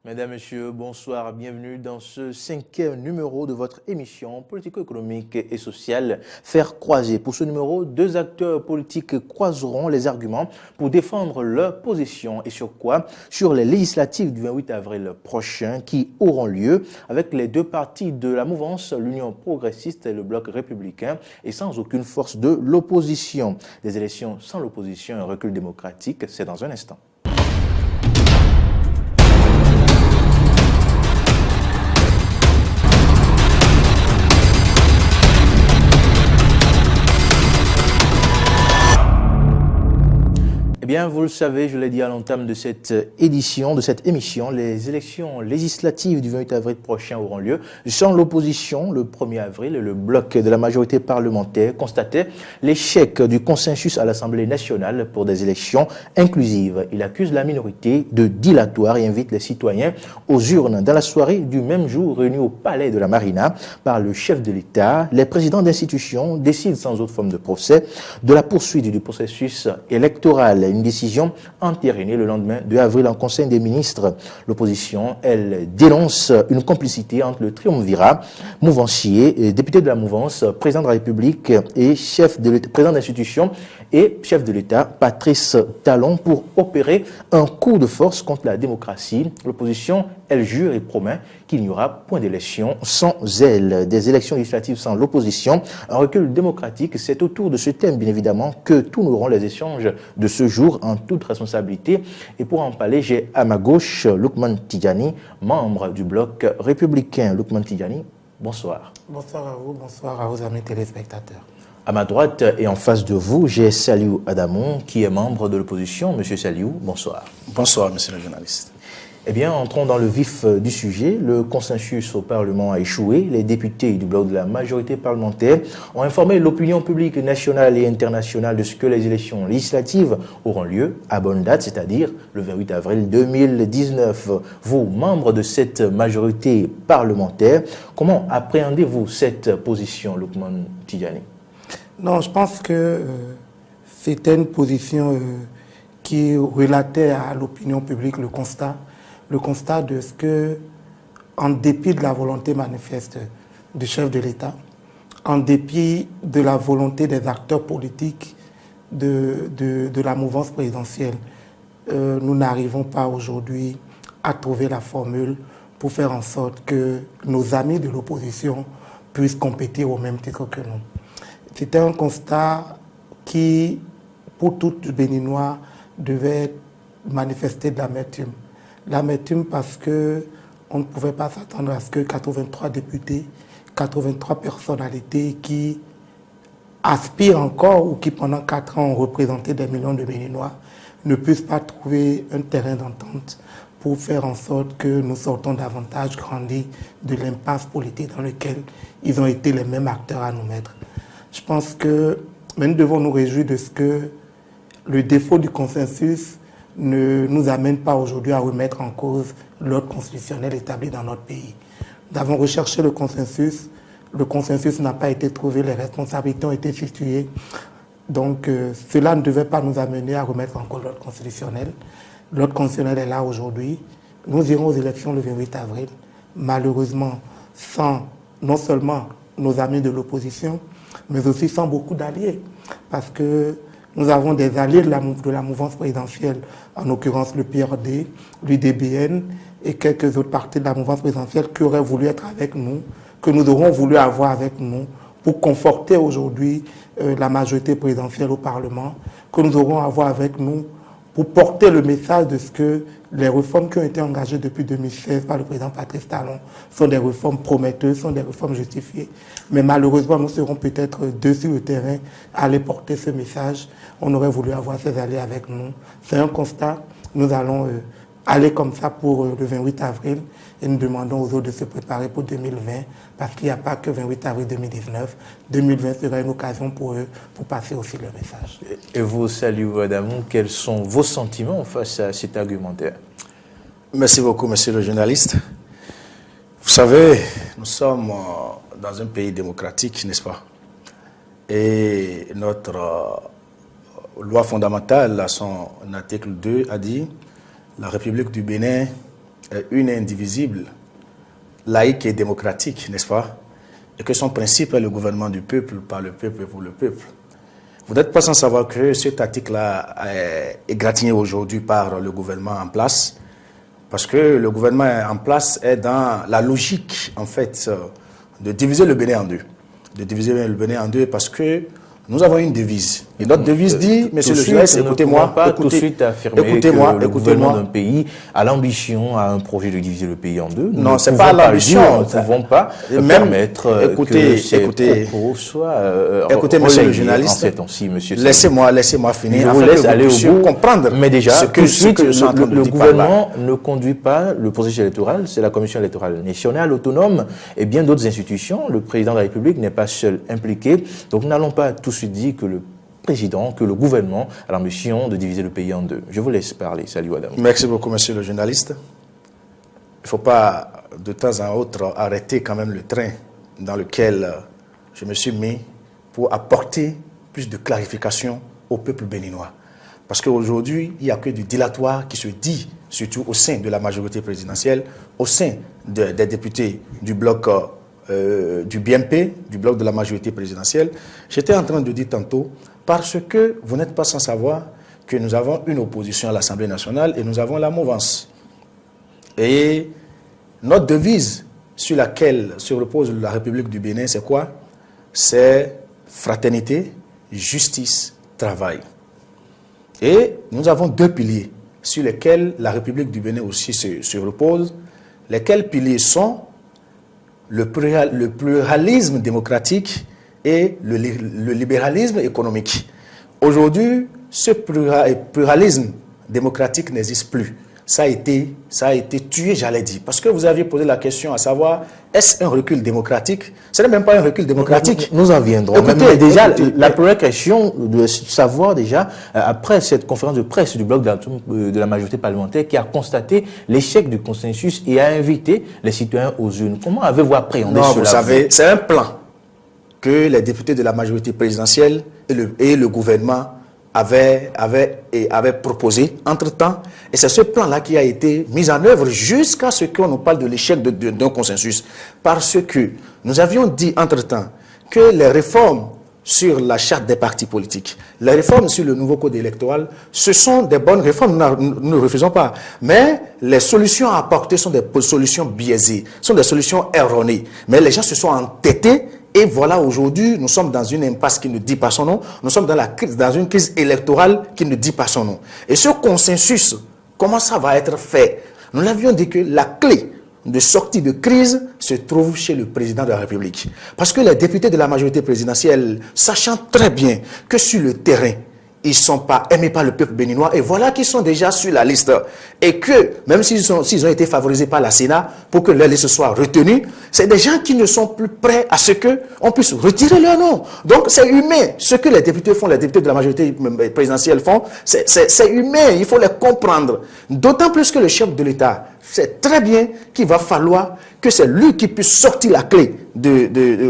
Mesdames, Messieurs, bonsoir, bienvenue dans ce 5e numéro de votre émission politico-économique et sociale Faire croiser. Pour ce numéro, deux acteurs politiques croiseront les arguments pour défendre leur position et sur quoi? Sur les législatives du 28 avril prochain qui auront lieu avec les deux partis de la mouvance, l'Union progressiste et le Bloc républicain et sans aucune force de l'opposition. Des élections sans l'opposition et un recul démocratique, c'est dans un instant. Eh bien, vous le savez, je l'ai dit à l'entame de cette édition, de cette émission, les élections législatives du 28 avril prochain auront lieu sans l'opposition le 1er avril. Le bloc de la majorité parlementaire constatait l'échec du consensus à l'Assemblée nationale pour des élections inclusives. Il accuse la minorité de dilatoire et invite les citoyens aux urnes. Dans la soirée du même jour, réunis au palais de la Marina par le chef de l'État, les présidents d'institutions décident sans autre forme de procès de la poursuite du processus électoral. Une décision entérinée le lendemain 2 avril en Conseil des ministres. L'opposition, elle, dénonce une complicité entre le triumvirat mouvancier, député de la mouvance, président de la République et chef de l'État, président d'institution et chef de l'État, Patrice Talon, pour opérer un coup de force contre la démocratie. L'opposition, elle jure et promet qu'il n'y aura point d'élection sans elle. Des élections législatives sans l'opposition, un recul démocratique, c'est autour de ce thème, bien évidemment, que tourneront les échanges de ce jour en toute responsabilité. Et pour en parler, j'ai à ma gauche Lukman Tidjani, membre du Bloc républicain. Lukman Tidjani, bonsoir. Bonsoir à vous, bonsoir à vos amis téléspectateurs. À ma droite et en face de vous, j'ai Saliou Adamon, qui est membre de l'opposition. Monsieur Saliou, bonsoir. Bonsoir, monsieur le journaliste. Eh bien, entrons dans le vif du sujet. Le consensus au Parlement a échoué. Les députés du bloc de la majorité parlementaire ont informé l'opinion publique nationale et internationale de ce que les élections législatives auront lieu à bonne date, c'est-à-dire le 28 avril 2019. Vous, membres de cette majorité parlementaire, comment appréhendez-vous cette position, Lukman Tidjani? Non, je pense que c'était une position qui relatait à l'opinion publique le constat de ce que, en dépit de la volonté manifeste du chef de l'État, en dépit de la volonté des acteurs politiques de la mouvance présidentielle, nous n'arrivons pas aujourd'hui à trouver la formule pour faire en sorte que nos amis de l'opposition puissent compétir au même titre que nous. C'était un constat qui, pour tout Béninois, devait manifester de l'amertume. L'amertume parce qu'on ne pouvait pas s'attendre à ce que 83 députés, 83 personnalités qui aspirent encore ou qui pendant 4 ans ont représenté des millions de Béninois ne puissent pas trouver un terrain d'entente pour faire en sorte que nous sortons davantage grandis de l'impasse politique dans laquelle ils ont été les mêmes acteurs à nous mettre. Je pense que nous devons nous réjouir de ce que le défaut du consensus ne nous amène pas aujourd'hui à remettre en cause l'ordre constitutionnel établi dans notre pays. Nous avons recherché le consensus n'a pas été trouvé, les responsabilités ont été situées. Donc cela ne devait pas nous amener à remettre en cause l'ordre constitutionnel. L'ordre constitutionnel est là aujourd'hui. Nous irons aux élections le 28 avril, malheureusement sans non seulement nos amis de l'opposition, mais aussi sans beaucoup d'alliés, parce que nous avons des alliés de la mouvance présidentielle, en l'occurrence le PRD, l'UDBN et quelques autres partis de la mouvance présidentielle qui auraient voulu être avec nous, que nous aurons voulu avoir avec nous pour conforter aujourd'hui la majorité présidentielle au Parlement, que nous aurons à avoir avec nous pour porter le message de ce que les réformes qui ont été engagées depuis 2016 par le président Patrice Talon sont des réformes prometteuses, sont des réformes justifiées. Mais malheureusement, nous serons peut-être deux sur le terrain à aller porter ce message. On aurait voulu avoir ces alliés avec nous. C'est un constat. Nous allons aller comme ça pour le 28 avril et nous demandons aux autres de se préparer pour 2020 parce qu'il n'y a pas que 28 avril 2019. 2020 sera une occasion pour eux pour passer aussi le message. Et vous, Saliou Adamou, quels sont vos sentiments face à cet argumentaire? Merci beaucoup, monsieur le journaliste. Vous savez, nous sommes dans un pays démocratique, n'est-ce pas? Et notre loi fondamentale, à son article 2, a dit « La République du Bénin une et indivisible, laïque et démocratique, n'est-ce pas? Et que son principe est le gouvernement du peuple, par le peuple et pour le peuple. Vous n'êtes pas sans savoir que cet article-là est égratigné aujourd'hui par le gouvernement en place, parce que le gouvernement en place est dans la logique, en fait, de diviser le Bénin en deux. De diviser le Bénin en deux parce que nous avons une devise. Et notre devise dit, monsieur le journaliste, écoutez-moi, pas tout de suite affirmer que le gouvernement d'un pays a l'ambition, a un projet de diviser le pays en deux. Non, c'est pas l'ambition. Nous ne pouvons pas permettre que ces propos soient écoutez, monsieur le journaliste, laissez-moi finir. Je vous laisse aller au bout. Comprendre. Mais déjà, ce que le gouvernement ne conduit pas le processus électoral, c'est la Commission électorale nationale autonome et bien d'autres institutions. Le président de la République n'est pas seul impliqué. Donc, nous n'allons pas tout de suite dire que le président, que le gouvernement a l'ambition de diviser le pays en deux. Je vous laisse parler. Salut, Adam. Merci beaucoup, monsieur le journaliste. Il ne faut pas, de temps en autre, arrêter quand même le train dans lequel je me suis mis pour apporter plus de clarification au peuple béninois. Parce qu'aujourd'hui, il n'y a que du dilatoire qui se dit, surtout au sein de la majorité présidentielle, au sein des députés du bloc du BNP, du bloc de la majorité présidentielle. J'étais en train de dire tantôt, parce que vous n'êtes pas sans savoir que nous avons une opposition à l'Assemblée nationale et nous avons la mouvance. Et notre devise sur laquelle se repose la République du Bénin, c'est quoi? C'est fraternité, justice, travail. Et nous avons deux piliers sur lesquels la République du Bénin aussi se repose. Lesquels piliers sont le pluralisme démocratique et le libéralisme économique. Aujourd'hui, ce pluralisme démocratique n'existe plus. Ça a été tué, j'allais dire. Parce que vous aviez posé la question à savoir, est-ce un recul démocratique? Ce n'est même pas un recul démocratique. Nous en viendrons. Mais déjà, la première question de savoir déjà, après cette conférence de presse du bloc de la majorité parlementaire qui a constaté l'échec du consensus et a invité les citoyens aux urnes. Comment avez-vous appréhendé cela? Non, vous savez, c'est un plan que les députés de la majorité présidentielle et le gouvernement avait proposé entre-temps. Et c'est ce plan-là qui a été mis en œuvre jusqu'à ce qu'on nous parle de l'échec d'un consensus. Parce que nous avions dit entre-temps que les réformes sur la charte des partis politiques, les réformes sur le nouveau code électoral, ce sont des bonnes réformes, nous ne refusons pas. Mais les solutions à apporter sont des solutions biaisées, sont des solutions erronées. Mais les gens se sont entêtés. Et voilà, aujourd'hui, nous sommes dans une impasse qui ne dit pas son nom. Nous sommes dans une crise électorale qui ne dit pas son nom. Et ce consensus, comment ça va être fait? Nous l'avions dit que la clé de sortie de crise se trouve chez le président de la République. Parce que les députés de la majorité présidentielle, sachant très bien que sur le terrain, ils ne sont pas aimés par le peuple béninois et voilà qu'ils sont déjà sur la liste. Et que, même s'ils ont été favorisés par la Sénat pour que leur liste soit retenue, c'est des gens qui ne sont plus prêts à ce qu'on puisse retirer leur nom. Donc c'est humain. Ce que les députés font, les députés de la majorité présidentielle font, c'est humain. Il faut les comprendre. D'autant plus que le chef de l'État sait très bien qu'il va falloir que c'est lui qui puisse sortir la clé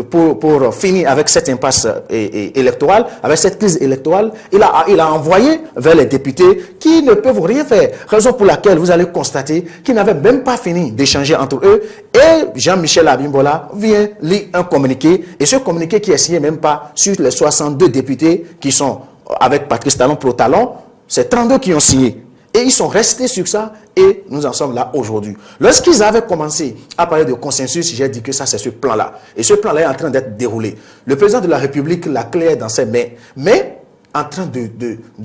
pour finir avec cette impasse électorale, avec cette crise électorale. Il a envoyé vers les députés qui ne peuvent rien faire. Raison pour laquelle vous allez constater qu'ils n'avaient même pas fini d'échanger entre eux. Et Jean-Michel Abimbola vient lire un communiqué. Et ce communiqué qui est signé même pas sur les 62 députés qui sont avec Patrice Talon pro Talon, c'est 32 qui ont signé. Et ils sont restés sur ça et nous en sommes là aujourd'hui. Lorsqu'ils avaient commencé à parler de consensus, j'ai dit que ça c'est ce plan-là. Et ce plan-là est en train d'être déroulé. Le président de la République, la clé est dans ses mains, mais en train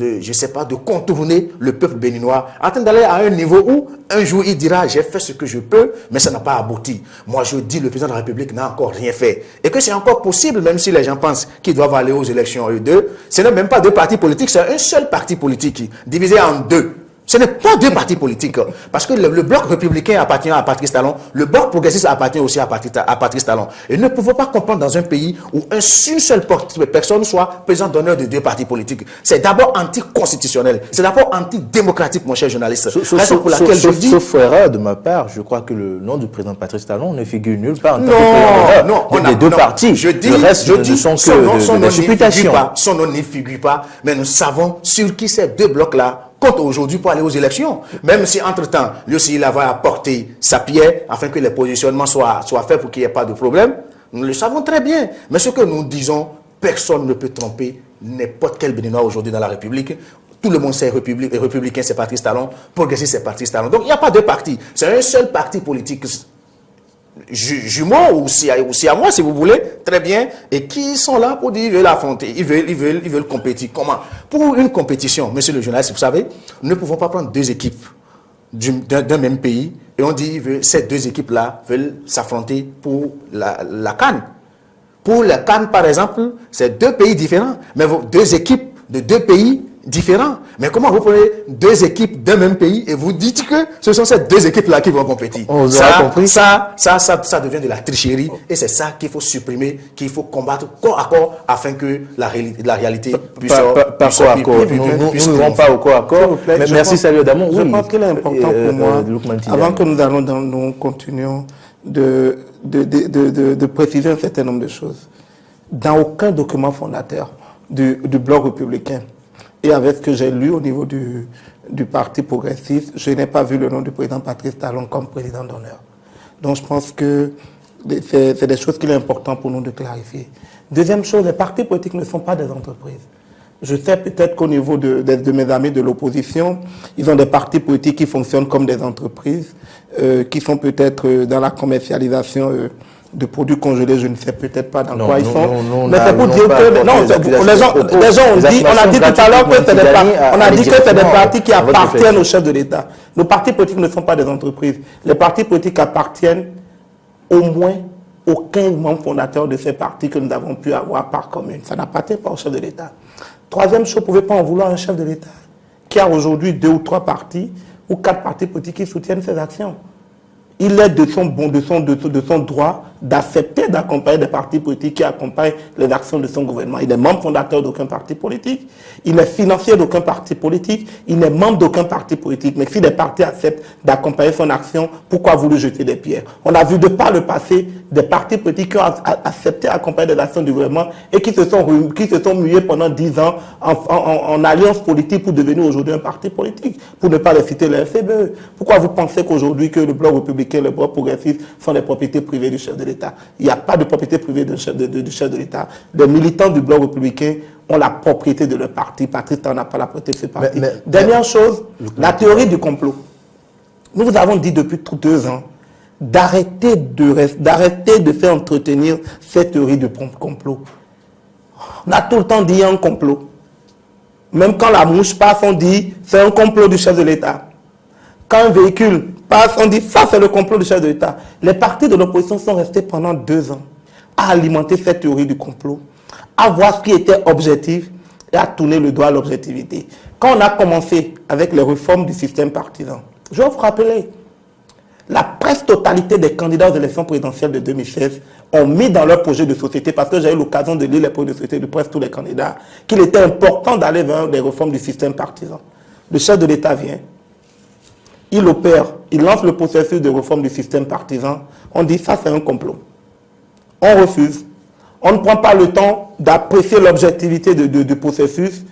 je sais pas, de contourner le peuple béninois, en train d'aller à un niveau où un jour il dira j'ai fait ce que je peux, mais ça n'a pas abouti. Moi je dis le président de la République n'a encore rien fait. Et que c'est encore possible, même si les gens pensent qu'ils doivent aller aux élections eux deux, ce n'est même pas deux partis politiques, c'est un seul parti politique divisé en deux. Ce n'est pas deux partis politiques. Parce que le bloc républicain appartient à Patrice Talon, le bloc progressiste appartient aussi à Patrice Talon. Et ne pouvons pas comprendre dans un pays où une seule personne soit président d'honneur de deux partis politiques. C'est d'abord anticonstitutionnel. C'est d'abord antidémocratique, mon cher journaliste. Sauf erreur de ma part, je crois que le nom du président Patrice Talon ne figure nulle part en tant que des deux partis. Je dis, son nom n'y figure pas. Son nom n'y figure pas. Mais nous savons sur qui ces deux blocs-là compte aujourd'hui pour aller aux élections. Même si, entre-temps, lui aussi, il va apporter sa pierre afin que les positionnements soient faits pour qu'il n'y ait pas de problème. Nous le savons très bien. Mais ce que nous disons, personne ne peut tromper n'importe quel Béninois aujourd'hui dans la République. Tout le monde sait républicain, c'est Patrice Talon, progressiste, c'est Patrice Talon. Donc, il n'y a pas de parti. C'est un seul parti politique jumeaux ou aussi à moi, si vous voulez, très bien, et qui sont là pour dire ils veulent affronter, ils veulent compétir. Comment? Pour une compétition, monsieur le journaliste, vous savez, nous ne pouvons pas prendre deux équipes d'un même pays et on dit ces deux équipes-là veulent s'affronter pour la CAN. Pour la CAN, par exemple, c'est deux pays différents, mais deux équipes de deux pays différents. Mais comment vous prenez deux équipes d'un même pays et vous dites que ce sont ces deux équipes-là qui vont compétir? Ça devient de la tricherie et c'est ça qu'il faut supprimer, qu'il faut combattre corps à corps afin que la réalité puisse nous ne vont pas au corps à corps. Mais merci Saliou Adamon. Je pense qu'il est important pour moi, avant que nous continuions, de préciser un certain nombre de choses. Dans aucun document fondateur du Bloc républicain, et avec ce que j'ai lu au niveau du Parti progressiste, je n'ai pas vu le nom du président Patrice Talon comme président d'honneur. Donc je pense que c'est des choses qu'il est important pour nous de clarifier. Deuxième chose, les partis politiques ne sont pas des entreprises. Je sais peut-être qu'au niveau de mes amis de l'opposition, ils ont des partis politiques qui fonctionnent comme des entreprises, qui sont peut-être dans la commercialisation de produits congelés, je ne sais peut-être pas dans quoi ils sont. Mais c'est pour dire que les gens ont dit, on a dit tout à l'heure que c'est des partis qui appartiennent au chef de l'État. Nos partis politiques ne sont pas des entreprises. Les partis politiques appartiennent au moins aux 15 membres fondateurs de ces partis que nous avons pu avoir par commune. Ça n'appartient pas au chef de l'État. Troisième chose, vous ne pouvez pas en vouloir un chef de l'État qui a aujourd'hui 2 ou 3 partis ou 4 partis politiques qui soutiennent ses actions. Il est de son droit d'accepter d'accompagner des partis politiques qui accompagnent les actions de son gouvernement. Il est membre fondateur d'aucun parti politique, il est financier d'aucun parti politique, il n'est membre d'aucun parti politique. Mais si les partis acceptent d'accompagner son action, pourquoi vouloir jeter des pierres? On a vu de par le passé des partis politiques qui ont accepté d'accompagner des actions du gouvernement et qui se sont mués pendant 10 ans en alliance politique pour devenir aujourd'hui un parti politique. Pour ne pas les citer les FCBE. Pourquoi vous pensez qu'aujourd'hui que le Bloc républicain, le Bloc progressiste sont des propriétés privées du chef de l'État? Il n'y a pas de propriété privée du chef de l'État. Les militants du Bloc républicain ont la propriété de leur parti. Patrice n'a pas la propriété de ce parti. Dernière chose, la théorie du complot. Nous vous avons dit depuis 2 ans d'arrêter de faire entretenir cette théorie du complot. On a tout le temps dit il y a un complot. Même quand la mouche passe, on dit c'est un complot du chef de l'État. Quand un véhicule passe, on dit ça c'est le complot du chef de l'État. Les partis de l'opposition sont restés pendant 2 ans à alimenter cette théorie du complot, à voir ce qui était objectif et à tourner le doigt à l'objectivité. Quand on a commencé avec les réformes du système partisan, je vais vous rappeler, la presque totalité des candidats aux élections présidentielles de 2016 ont mis dans leur projet de société, parce que j'ai eu l'occasion de lire les projets de société de presque tous les candidats, qu'il était important d'aller vers les réformes du système partisan. Le chef de l'État vient, il opère, il lance le processus de réforme du système partisan. On dit ça c'est un complot. On refuse. On ne prend pas le temps d'apprécier l'objectivité du processus.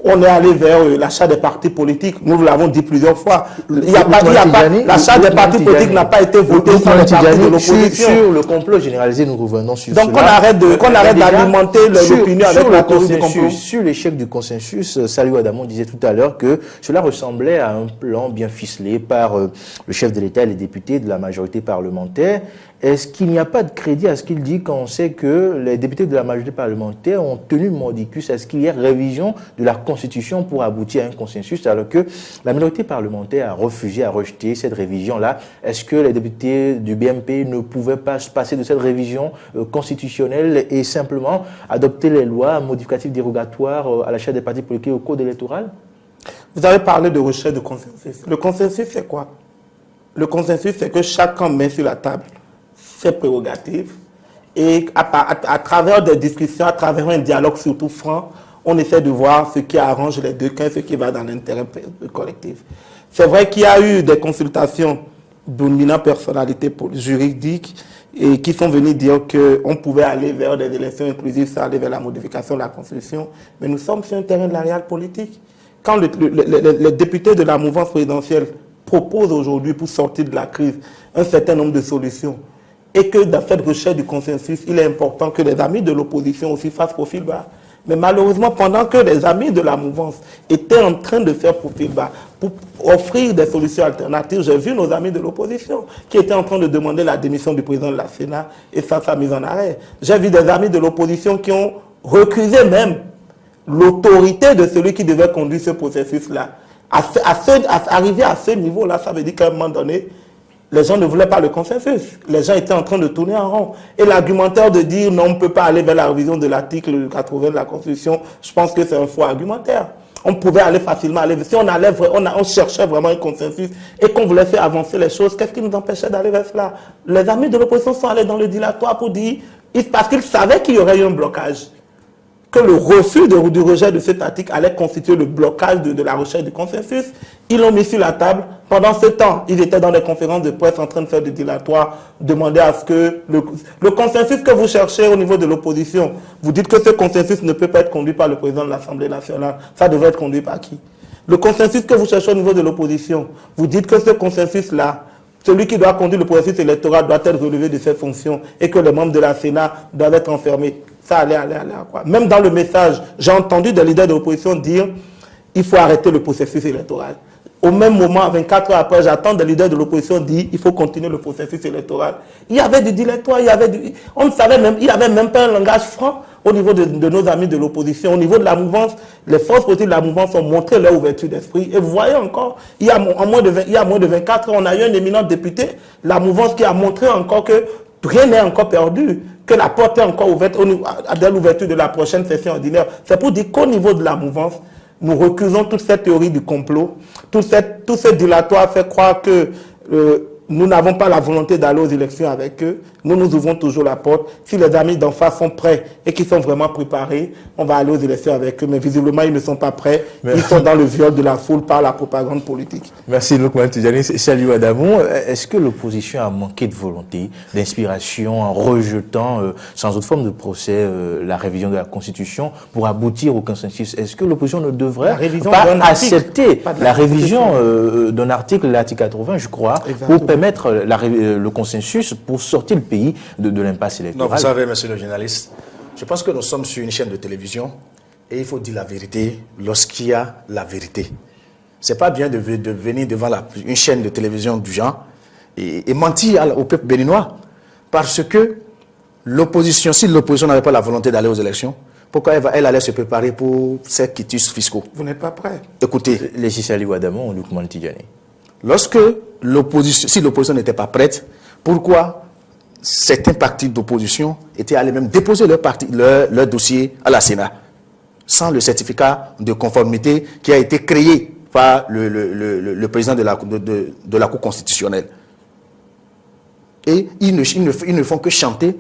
On est allé vers l'achat des partis politiques. Nous l'avons dit plusieurs fois. L'achat des partis politiques n'a pas été voté sans les partis de l'opposition. Sur le complot généralisé, nous revenons sur donc cela. Donc qu'on arrête d'alimenter l'opinion avec la théorie du complot. Sur l'échec du consensus, Saliou Adamon disait tout à l'heure que cela ressemblait à un plan bien ficelé par le chef de l'État et les députés de la majorité parlementaire. Est-ce qu'il n'y a pas de crédit à ce qu'il dit quand on sait que les députés de la majorité parlementaire ont tenu mordicus? Est-ce qu'il y a révision de la Constitution pour aboutir à un consensus alors que la minorité parlementaire a refusé, a rejeté cette révision-là? Est-ce que les députés du BMP ne pouvaient pas se passer de cette révision constitutionnelle et simplement adopter les lois modificatives dérogatoires à l'achat des partis politiques au code électoral? Vous avez parlé de recherche de consensus. Le consensus, c'est quoi? Le consensus, c'est que chacun met sur la table ses prérogatives et à travers des discussions, à travers un dialogue surtout franc, on essaie de voir ce qui arrange les deux camps, ce qui va dans l'intérêt collectif. C'est vrai qu'il y a eu des consultations d'éminentes personnalités juridiques et qui sont venus dire qu'on pouvait aller vers des élections inclusives, ça aller vers la modification de la Constitution, mais nous sommes sur un terrain de la réelle politique. quand les députés de la mouvance présidentielle proposent aujourd'hui pour sortir de la crise un certain nombre de solutions, et que dans cette recherche du consensus, il est important que les amis de l'opposition aussi fassent profil bas. Mais malheureusement, pendant que les amis de la mouvance étaient en train de faire profil bas pour offrir des solutions alternatives, j'ai vu nos amis de l'opposition qui étaient en train de demander la démission du président de la Sénat et sa mise en arrêt. J'ai vu des amis de l'opposition qui ont recusé même l'autorité de celui qui devait conduire ce processus-là. Arriver à ce niveau-là, ça veut dire qu'à un moment donné, les gens ne voulaient pas le consensus. Les gens étaient en train de tourner en rond. Et l'argumentaire de dire non, on ne peut pas aller vers la révision de l'article 80 de la Constitution, je pense que c'est un faux argumentaire. On pouvait aller facilement. Si on cherchait vraiment un consensus et qu'on voulait faire avancer les choses, qu'est-ce qui nous empêchait d'aller vers cela? Les amis de l'opposition sont allés dans le dilatoire pour dire, parce qu'ils savaient qu'il y aurait eu un blocage, que le refus du rejet de cet article allait constituer le blocage de la recherche du consensus. Ils l'ont mis sur la table. Pendant ce temps, ils étaient dans des conférences de presse en train de faire des dilatoires, demander à ce que le consensus que vous cherchez au niveau de l'opposition, vous dites que ce consensus ne peut pas être conduit par le président de l'Assemblée nationale. Ça devrait être conduit par qui? Le consensus que vous cherchez au niveau de l'opposition, vous dites que ce consensus-là, celui qui doit conduire le processus électoral doit être relevé de ses fonctions et que les membres de la Sénat doivent être enfermés. Ça allait à quoi? Même dans le message, j'ai entendu des leaders de l'opposition dire il faut arrêter le processus électoral. Au même moment, 24 heures après, j'attends des leaders de l'opposition dire il faut continuer le processus électoral. Il y avait du dilatoire, on ne savait même, il n'y avait même pas un langage franc au niveau de nos amis de l'opposition. Au niveau de la mouvance, les forces politiques de la mouvance ont montré leur ouverture d'esprit. Et vous voyez encore, il y a moins de 24 heures, on a eu un éminent député, la mouvance qui a montré encore que rien n'est encore perdu, que la porte est encore ouverte à l'ouverture de la prochaine session ordinaire. C'est pour dire qu'au niveau de la mouvance, nous recusons toute cette théorie du complot, tout ce dilatoire fait croire que nous n'avons pas la volonté d'aller aux élections avec eux. Nous ouvrons toujours la porte. Si les amis d'en face sont prêts et qu'ils sont vraiment préparés, on va aller aux élections avec eux. Mais visiblement, ils ne sont pas prêts. Ils sont dans le viol de la foule par la propagande politique. Merci, Lukman Tidjani. Salut Adamou. Est-ce que l'opposition a manqué de volonté, d'inspiration, en rejetant, sans autre forme de procès, la révision de la Constitution pour aboutir au consensus? Est-ce que l'opposition ne devrait pas accepter la révision d'un article, l'article 80, je crois, pour permettre le consensus pour sortir le pays de l'impasse électorale? Non, vous savez, monsieur le journaliste, je pense que nous sommes sur une chaîne de télévision et il faut dire la vérité lorsqu'il y a la vérité. C'est pas bien de venir devant une chaîne de télévision du genre et mentir au peuple béninois, parce que l'opposition, si l'opposition n'avait pas la volonté d'aller aux élections, pourquoi elle allait se préparer pour ces quitus fiscaux? Vous n'êtes pas prêt. Écoutez, les Sissali Adamou ou Lukman Tidjani. Lorsque si l'opposition n'était pas prête, pourquoi certains partis d'opposition étaient allés même déposer leur dossier à la Sénat sans le certificat de conformité qui a été créé par le président de la Cour constitutionnelle. Et ils ne font que chanter,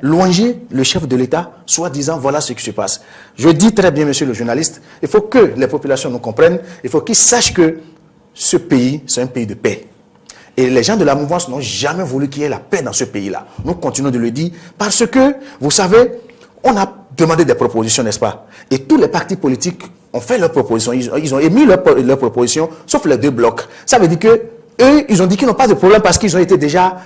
louanger le chef de l'État, soit disant voilà ce qui se passe. Je dis très bien, monsieur le journaliste, il faut que les populations nous comprennent, il faut qu'ils sachent que ce pays, c'est un pays de paix. Et les gens de la mouvance n'ont jamais voulu qu'il y ait la paix dans ce pays-là. Nous continuons de le dire parce que, vous savez, on a demandé des propositions, n'est-ce pas? Et tous les partis politiques ont fait leurs propositions. Ils ont émis leurs propositions, sauf les deux blocs. Ça veut dire que eux, ils ont dit qu'ils n'ont pas de problème parce qu'ils ont été déjà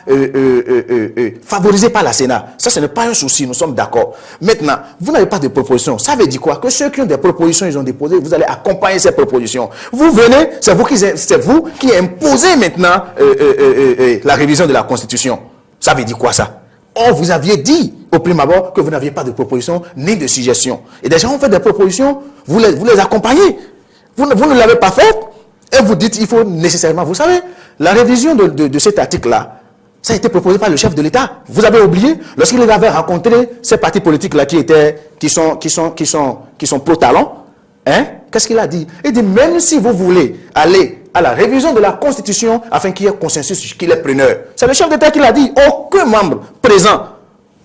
favorisés par la Sénat. Ça, ce n'est pas un souci, nous sommes d'accord. Maintenant, vous n'avez pas de proposition. Ça veut dire quoi? Que ceux qui ont des propositions, ils ont déposé, vous allez accompagner ces propositions. Vous venez, c'est vous qui imposez maintenant la révision de la Constitution. Ça veut dire quoi ça? Or, vous aviez dit au prime abord que vous n'aviez pas de proposition ni de suggestion. Et déjà, on fait des propositions, vous les accompagnez. Vous ne l'avez pas fait. Et vous dites, il faut nécessairement, vous savez, la révision de cet article-là, ça a été proposé par le chef de l'État. Vous avez oublié, lorsqu'il avait rencontré ces partis politiques-là qui sont pro-talon, qu'est-ce qu'il a dit? Il dit, même si vous voulez aller à la révision de la Constitution afin qu'il y ait consensus, qu'il est preneur. C'est le chef d'État qui l'a dit. Aucun membre présent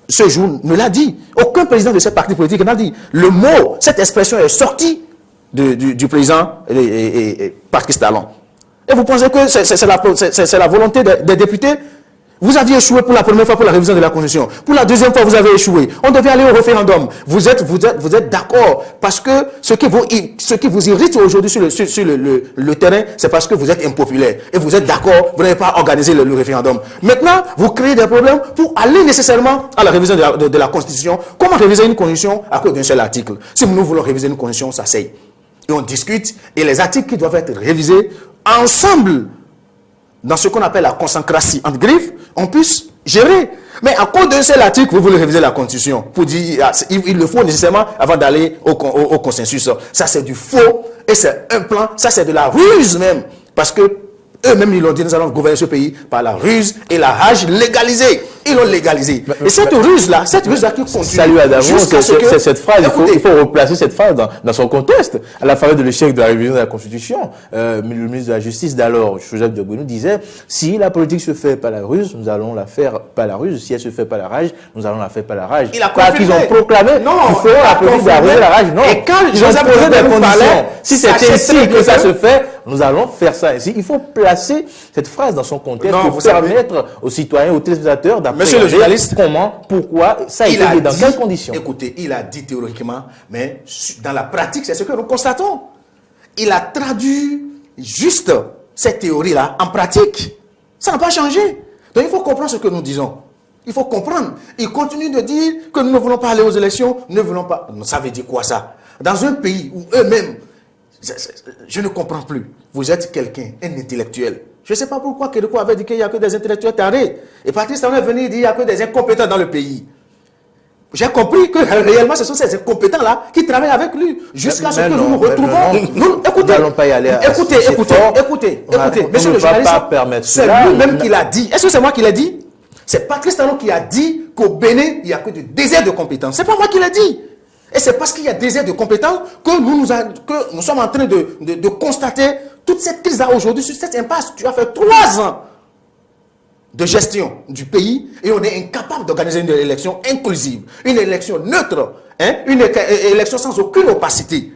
ce jour ne l'a dit. Aucun président de ces partis politiques n'a dit. Le mot, cette expression est sortie du président Patrice Talon. Et vous pensez que c'est la volonté des députés? Vous aviez échoué pour la première fois pour la révision de la Constitution. Pour la deuxième fois, vous avez échoué. On devait aller au référendum. Vous êtes d'accord parce que ce qui vous irrite aujourd'hui sur le terrain, c'est parce que vous êtes impopulaire. Et vous êtes d'accord, vous n'avez pas organisé le référendum. Maintenant, vous créez des problèmes pour aller nécessairement à la révision de la Constitution. Comment réviser une Constitution à cause d'un seul article? Si nous voulons réviser une Constitution, ça s'asseye. Et on discute. Et les articles qui doivent être révisés ensemble, dans ce qu'on appelle la consécratie entre griffes, on puisse gérer. Mais à cause d'un seul article, vous voulez réviser la Constitution pour dire il le faut nécessairement avant d'aller au consensus. Ça, c'est du faux et c'est un plan. Ça, c'est de la ruse même. Parce que eux-mêmes, ils l'ont dit, nous allons gouverner ce pays par la ruse et la rage légalisée. Ils l'ont légalisé. Et cette ruse-là qui continue. Salut Adamo, c'est cette phrase, il faut replacer cette phrase dans son contexte. À la faveur de l'échec de la révision de la Constitution, le ministre de la Justice d'alors, Joseph Diogbenou, disait si la politique se fait par la ruse, nous allons la faire par la ruse. Si elle se fait par la rage, nous allons la faire par la rage. Ils ont proclamé qu'il faut la politique de la ruse et la rage. Non, et quand ils ont posé des conditions. Si c'est ainsi que ça se fait, nous allons faire ça ainsi. Il faut placer cette phrase dans son contexte pour permettre aux citoyens, aux téléspectateurs Monsieur le journaliste, comment, pourquoi, ça a été dit, dans quelles conditions? Écoutez, il a dit théoriquement, mais dans la pratique, c'est ce que nous constatons. Il a traduit juste cette théorie-là en pratique. Ça n'a pas changé. Donc il faut comprendre ce que nous disons. Il faut comprendre. Il continue de dire que nous ne voulons pas aller aux élections, nous ne voulons pas. Ça veut dire quoi ça? Dans un pays où eux-mêmes, je ne comprends plus. Vous êtes quelqu'un, un intellectuel. Je ne sais pas pourquoi Kérékou avait dit qu'il n'y a que des intellectuels tarés. Et Patrice Talon est venu dire qu'il n'y a que des incompétents dans le pays. J'ai compris que réellement ce sont ces incompétents-là qui travaillent avec lui. Jusqu'à ce que nous nous retrouvons. Écoutez, monsieur le journaliste, c'est lui-même qui l'a dit. Est-ce que c'est moi qui l'ai dit? C'est Patrice Talon qui a dit qu'au Bénin, il n'y a que du désert de compétences. Ce n'est pas moi qui l'ai dit. Et c'est parce qu'il y a désert de compétences que nous sommes en train de constater toute cette crise-là aujourd'hui, sur cette impasse. Tu as fait 3 ans de gestion du pays et on est incapable d'organiser une élection inclusive, une élection neutre, une élection sans aucune opacité.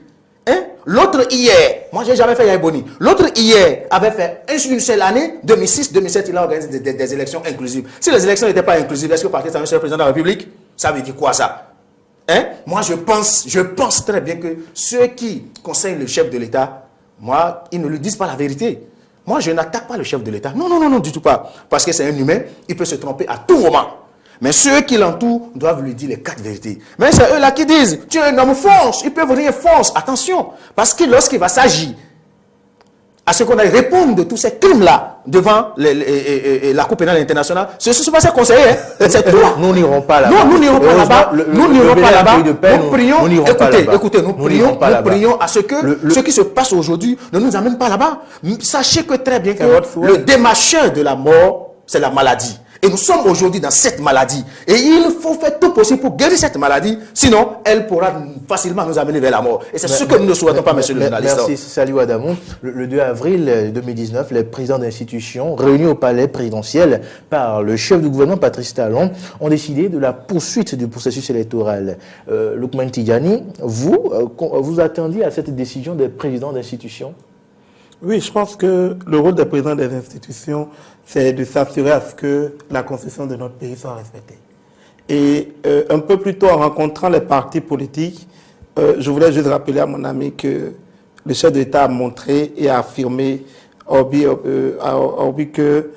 L'autre hier, moi j'ai jamais fait Yaïboni, l'autre hier avait fait une seule année, 2006-2007, il a organisé des élections inclusives. Si les élections n'étaient pas inclusives, est-ce que Patrice Talon serait président de la République? Ça veut dire quoi ça? Moi je pense très bien que ceux qui conseillent le chef de l'État, moi, ils ne lui disent pas la vérité. Moi, je n'attaque pas le chef de l'État. Non, du tout pas. Parce que c'est un humain, il peut se tromper à tout moment. Mais ceux qui l'entourent doivent lui dire les 4 vérités. Mais c'est eux là qui disent, tu es un homme fonce, ils peuvent rien fonce. Attention, parce que lorsqu'il va s'agir à ce qu'on aille répondre de tous ces crimes-là devant la Cour pénale internationale, ce ne sont pas ces conseillers, c'est toi. Nous n'irons pas là-bas. Non, nous n'irons pas là-bas. Nous n'irons pas là-bas. Nous prions, écoutez, nous prions à ce que ce qui se passe aujourd'hui ne nous amène pas là-bas. Sachez que très bien que le démarcheur de la mort, c'est la maladie. Et nous sommes aujourd'hui dans cette maladie. Et il faut faire tout possible pour guérir cette maladie. Sinon, elle pourra facilement nous amener vers la mort. Et c'est ce que nous ne souhaitons pas, monsieur le journaliste. Merci, Saliou Adamou. Le 2 avril 2019, les présidents d'institutions réunis au palais présidentiel par le chef du gouvernement, Patrice Talon, ont décidé de la poursuite du processus électoral. Lukman Tidjani, vous attendiez à cette décision des présidents d'institutions? Oui, je pense que le rôle des présidents des institutions, c'est de s'assurer à ce que la constitution de notre pays soit respectée. Et un peu plus tôt, en rencontrant les partis politiques, je voulais juste rappeler à mon ami que le chef de l'État a montré et a affirmé que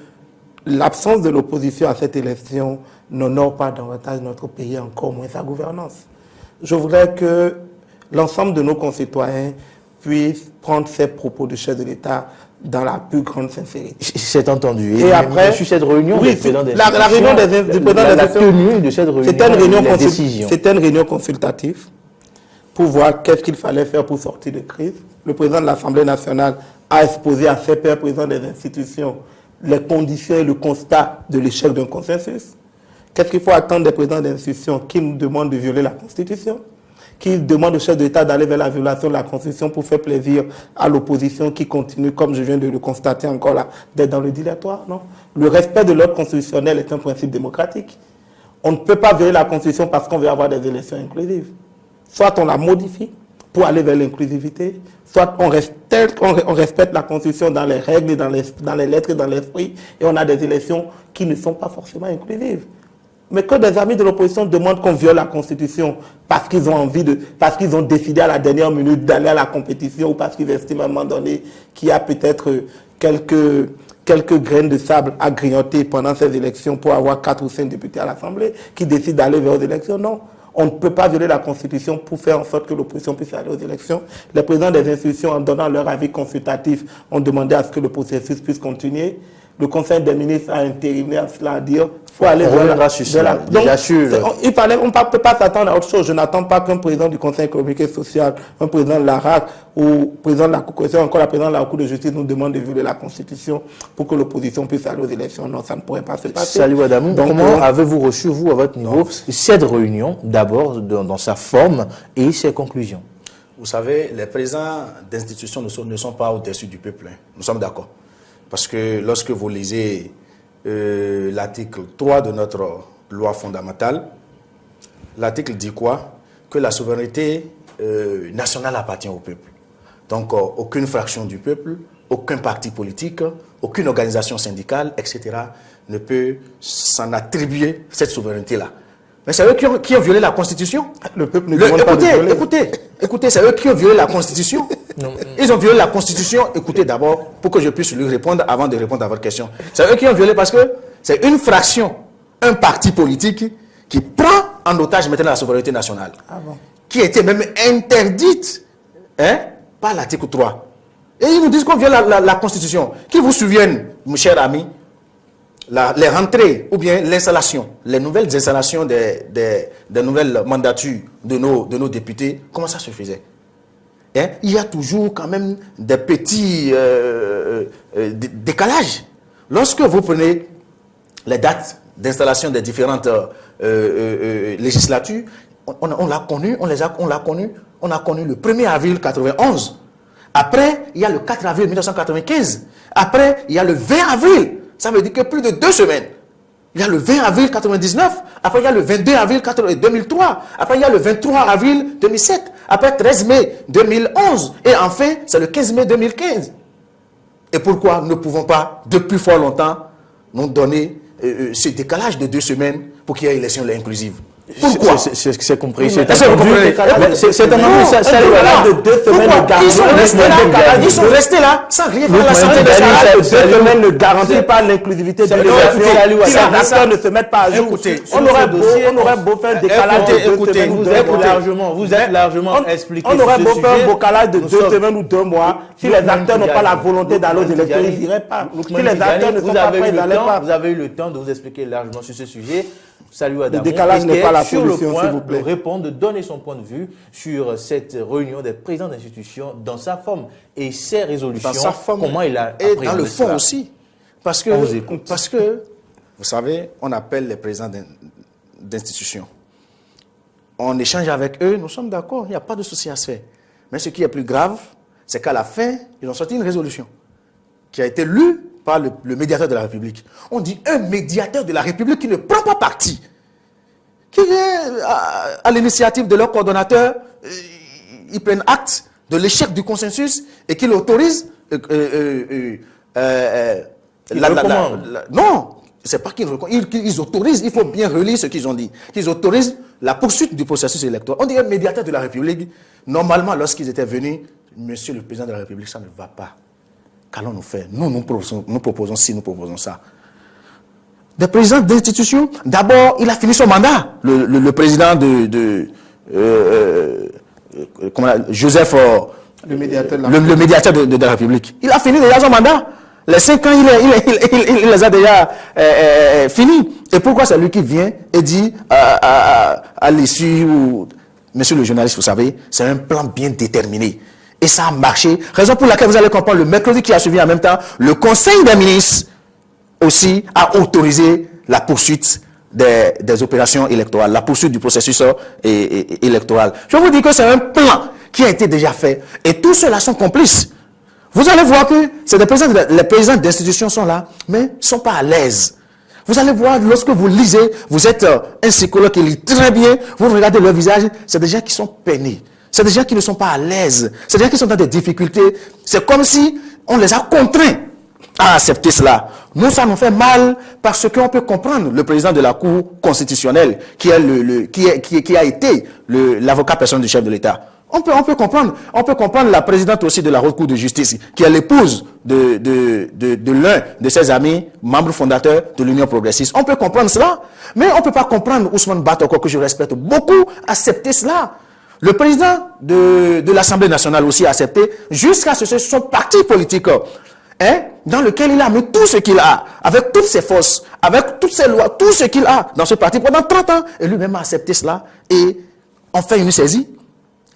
l'absence de l'opposition à cette élection n'honore pas davantage notre pays, encore moins sa gouvernance. Je voudrais que l'ensemble de nos concitoyens puissent prendre ces propos du chef de l'État dans la plus grande sincérité. C'est entendu. Et après, sur cette réunion, oui, la réunion du président la tenue de cette réunion, c'était une réunion consultative pour voir qu'est-ce qu'il fallait faire pour sortir de crise. Le président de l'Assemblée nationale a exposé à ses pairs présidents des institutions les conditions et le constat de l'échec d'un consensus. Qu'est-ce qu'il faut attendre des présidents d'institutions qui nous demandent de violer la Constitution, qui demande au chef de l'État d'aller vers la violation de la Constitution pour faire plaisir à l'opposition qui continue, comme je viens de le constater encore là, d'être dans le dilatoire, non? Le respect de l'ordre constitutionnel est un principe démocratique. On ne peut pas violer la Constitution parce qu'on veut avoir des élections inclusives. Soit on la modifie, pour aller vers l'inclusivité, soit on respecte la Constitution dans les règles, dans les lettres et dans l'esprit, et on a des élections qui ne sont pas forcément inclusives. Mais que des amis de l'opposition demandent qu'on viole la Constitution parce qu'ils ont parce qu'ils ont décidé à la dernière minute d'aller à la compétition ou parce qu'ils estiment à un moment donné qu'il y a peut-être quelques graines de sable à grignoter pendant ces élections pour avoir 4 ou 5 députés à l'Assemblée qui décident d'aller vers les élections. Non, on ne peut pas violer la Constitution pour faire en sorte que l'opposition puisse aller aux élections. Les présidents des institutions, en donnant leur avis consultatif, ont demandé à ce que le processus puisse continuer. Le Conseil des ministres a intériné à cela, à dire faut aller vers la... Donc, on ne peut pas s'attendre à autre chose. Je n'attends pas qu'un président du Conseil économique et social, un président de la RAC ou président de la Cour, encore la présidente de la Cour de justice nous demande de violer la Constitution pour que l'opposition puisse aller aux élections. Non, ça ne pourrait pas se passer. Salut Adamou, comment avez-vous reçu, vous, à votre niveau, cette réunion, d'abord dans sa forme et ses conclusions? Vous savez, les présidents d'institutions ne sont pas au-dessus du peuple. Hein. Nous sommes d'accord. Parce que lorsque vous lisez l'article 3 de notre loi fondamentale, l'article dit quoi? Que la souveraineté nationale appartient au peuple. Donc, aucune fraction du peuple, aucun parti politique, aucune organisation syndicale, etc. ne peut s'en attribuer cette souveraineté-là. Mais c'est eux qui ont violé la Constitution. Le peuple ne demande pas de violer. Écoutez, c'est eux qui ont violé la Constitution. Non. Ils ont violé la Constitution. Écoutez d'abord, pour que je puisse lui répondre avant de répondre à votre question. C'est eux qui ont violé parce que c'est une fraction, un parti politique qui prend en otage maintenant la souveraineté nationale. Ah bon. Qui était même interdite par l'article 3. Et ils nous disent qu'on viole la Constitution. Qui vous souviennent, mon cher ami, les rentrées ou bien l'installation, les nouvelles installations des nouvelles mandatures de nos députés, comment ça se faisait? Il y a toujours quand même des petits décalages. Lorsque vous prenez les dates d'installation des différentes législatures, on l'a connu, on a connu le 1er avril 91. Après, il y a le 4 avril 1995. Après, il y a le 20 avril. Ça veut dire que plus de 2 semaines. Il y a le 20 avril 99. Après, il y a le 22 avril 2003. Après, il y a le 23 avril 2007. Après, 13 mai 2011. Et enfin, c'est le 15 mai 2015. Et pourquoi nous ne pouvons pas, depuis fort longtemps, nous donner ce décalage de 2 semaines pour qu'il y ait une élection inclusive? Pourquoi? C'est compris. C'est un décalage de 2 semaines ne garantit. Ils sont restés là sans rien faire. La santé nationale de 2 semaines ne garantit pas l'inclusivité de l'élection. Si les acteurs ne se mettent pas à jour, on aurait beau faire un décalage de 2 semaines. Vous êtes largement expliqué. On aurait beau faire un décalage de 2 semaines ou 2 mois. Si les acteurs n'ont pas la volonté d'aller aux élections, ils n'iraient pas. Si les acteurs ne sont pas prêts, ils n'allaient pas. Vous avez eu le temps de vous expliquer largement sur ce sujet. Salut Adamou. Le décalage n'est pas la solution, s'il vous plaît. De répondre, de donner son point de vue sur cette réunion des présidents d'institutions dans sa forme et ses résolutions. Dans sa forme, comment il a et dans le fond aussi. Parce que, vous savez, on appelle les présidents d'institutions. On échange avec eux, nous sommes d'accord, il n'y a pas de souci à se faire. Mais ce qui est plus grave, c'est qu'à la fin, ils ont sorti une résolution qui a été lue par le médiateur de la République. On dit un médiateur de la République qui ne prend pas parti, qui est à l'initiative de leur coordonnateur, ils prennent acte de l'échec du consensus et qu'ils autorisent non, c'est pas qu'ils recommandent, ils autorisent, il faut bien relire ce qu'ils ont dit, qu'ils autorisent la poursuite du processus électoral. On dit un médiateur de la République, normalement lorsqu'ils étaient venus, monsieur le président de la République, ça ne va pas. Qu'allons-nous faire? Nous proposons ci, nous proposons ça. Des présidents d'institutions, d'abord, il a fini son mandat. Le président Joseph, le médiateur de la République. Il a fini déjà son mandat. Les 5 ans, il les a déjà finis. Et pourquoi c'est lui qui vient et dit à l'issue, monsieur le journaliste, vous savez, c'est un plan bien déterminé. Et ça a marché. Raison pour laquelle vous allez comprendre, le mercredi qui a suivi en même temps, le Conseil des ministres aussi a autorisé la poursuite des opérations électorales, la poursuite du processus électoral. Je vous dis que c'est un plan qui a été déjà fait. Et tous ceux-là sont complices. Vous allez voir que c'est les présidents d'institutions sont là, mais ne sont pas à l'aise. Vous allez voir, lorsque vous lisez, vous êtes un psychologue qui lit très bien, vous regardez leur visage, c'est des gens qui sont peinés. C'est des gens qui ne sont pas à l'aise. C'est des gens qui sont dans des difficultés. C'est comme si on les a contraints à accepter cela. Nous, ça nous fait mal parce qu'on peut comprendre le président de la Cour constitutionnelle qui a été l'avocat personnel du chef de l'État. On peut comprendre. On peut comprendre la présidente aussi de la Haute Cour de justice, qui est l'épouse de l'un de ses amis, membre fondateur de l'Union progressiste. On peut comprendre cela, mais on ne peut pas comprendre Ousmane Batoko, que je respecte beaucoup, accepter cela. Le président de l'Assemblée nationale aussi a accepté, jusqu'à ce que son parti politique, dans lequel il a mis tout ce qu'il a, avec toutes ses forces, avec toutes ses lois, tout ce qu'il a dans ce parti pendant 30 ans, et lui-même a accepté cela, et on fait une saisie.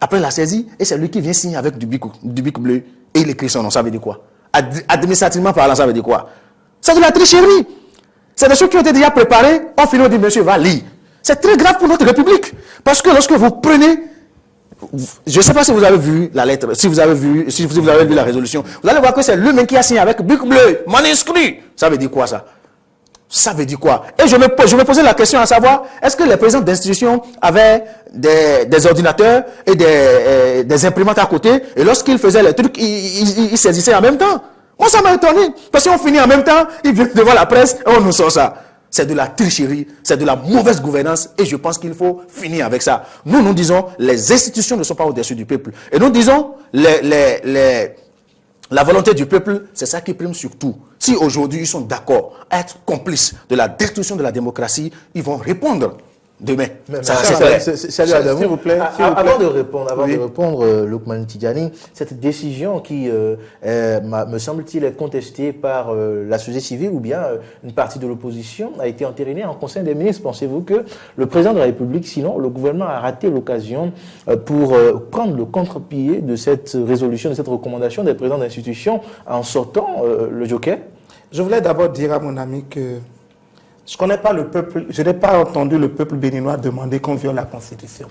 Après la saisie, et c'est lui qui vient signer avec du bic bleu, et il écrit son nom. Ça veut dire quoi? Administrativement parlant, ça veut dire quoi? C'est de la tricherie. C'est des choses qui ont été déjà préparées, on finit, on dit, monsieur, va lire. C'est très grave pour notre République, parce que lorsque vous prenez, je ne sais pas si vous avez vu la lettre, si vous avez vu la résolution, vous allez voir que c'est lui-même qui a signé avec bic bleu, manuscrit. Ça veut dire quoi, ça? Ça veut dire quoi? Et je me posais la question à savoir, est-ce que les présidents d'institutions avaient des ordinateurs et des imprimantes à côté, et lorsqu'ils faisaient les trucs, ils saisissaient en même temps? Moi, ça m'a étonné, parce qu'on finit en même temps, ils viennent devant la presse, et on nous sort ça. C'est de la tricherie, c'est de la mauvaise gouvernance, et je pense qu'il faut finir avec ça. Nous disons, les institutions ne sont pas au-dessus du peuple. Et nous disons, la volonté du peuple, c'est ça qui prime sur tout. Si aujourd'hui ils sont d'accord à être complices de la destruction de la démocratie, ils vont répondre demain. Salut Adamou. S'il vous plaît. Avant de répondre, Lukman Tidjani, cette décision qui, me semble-t-il, est contestée par la société civile ou bien une partie de l'opposition, a été entérinée en Conseil des ministres. Pensez-vous que le président de la République, sinon le gouvernement a raté l'occasion pour prendre le contre-pied de cette résolution, de cette recommandation des présidents d'institutions en sortant le joker? Je voulais d'abord dire à mon ami que je connais pas le peuple, je n'ai pas entendu le peuple béninois demander qu'on viole la Constitution.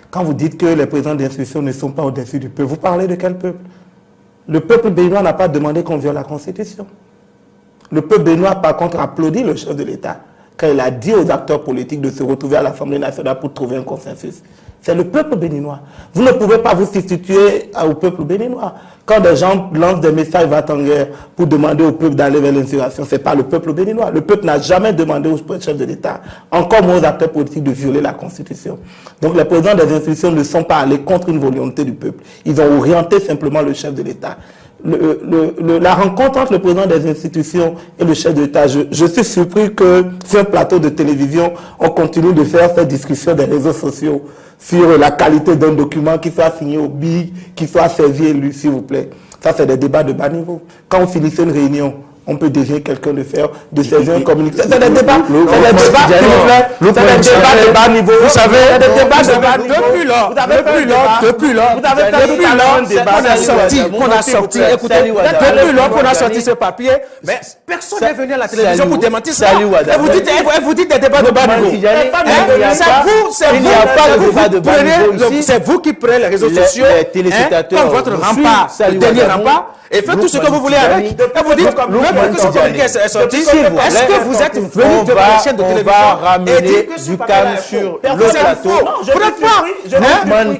Quand vous dites que les présidents d'institutions ne sont pas au-dessus du peuple, vous parlez de quel peuple? Le peuple béninois n'a pas demandé qu'on viole la Constitution. Le peuple béninois, par contre, applaudit le chef de l'État quand il a dit aux acteurs politiques de se retrouver à l'Assemblée nationale pour trouver un consensus. C'est le peuple béninois. Vous ne pouvez pas vous substituer au peuple béninois. Quand des gens lancent des messages va-t-en-guerre pour demander au peuple d'aller vers l'insurrection, ce n'est pas le peuple béninois. Le peuple n'a jamais demandé au chef de l'État, encore moins aux acteurs politiques, de violer la Constitution. Donc les présidents des institutions ne sont pas allés contre une volonté du peuple. Ils ont orienté simplement le chef de l'État. La rencontre entre le président des institutions et le chef de l'État, je suis surpris que sur un plateau de télévision, on continue de faire cette discussion des réseaux sociaux sur la qualité d'un document qui soit signé au BIG, qui soit servi et lu, s'il vous plaît. Ça, c'est des débats de bas niveau. Quand on finissait une réunion, on peut désigner quelqu'un de saisir un communiqué. C'est des débats, s'il vous plaît. C'est des débats de bas niveau. Vous savez, c'est des débats de bas niveau. Depuis lors, qu'on a sorti, écoutez, depuis lors qu'on a sorti ce papier, mais personne n'est venu à la télévision pour démentir ça. Et vous dites des débats de bas niveau. C'est vous qui prenez les réseaux sociaux comme votre rempart, le dernier rempart, et faites tout ce que vous voulez avec. Et vous dites, même que ce communiqué est sorti, est-ce que vous êtes venu de la chaîne de télévision et dire que du calme sur le plateau? Vous n'êtes pas.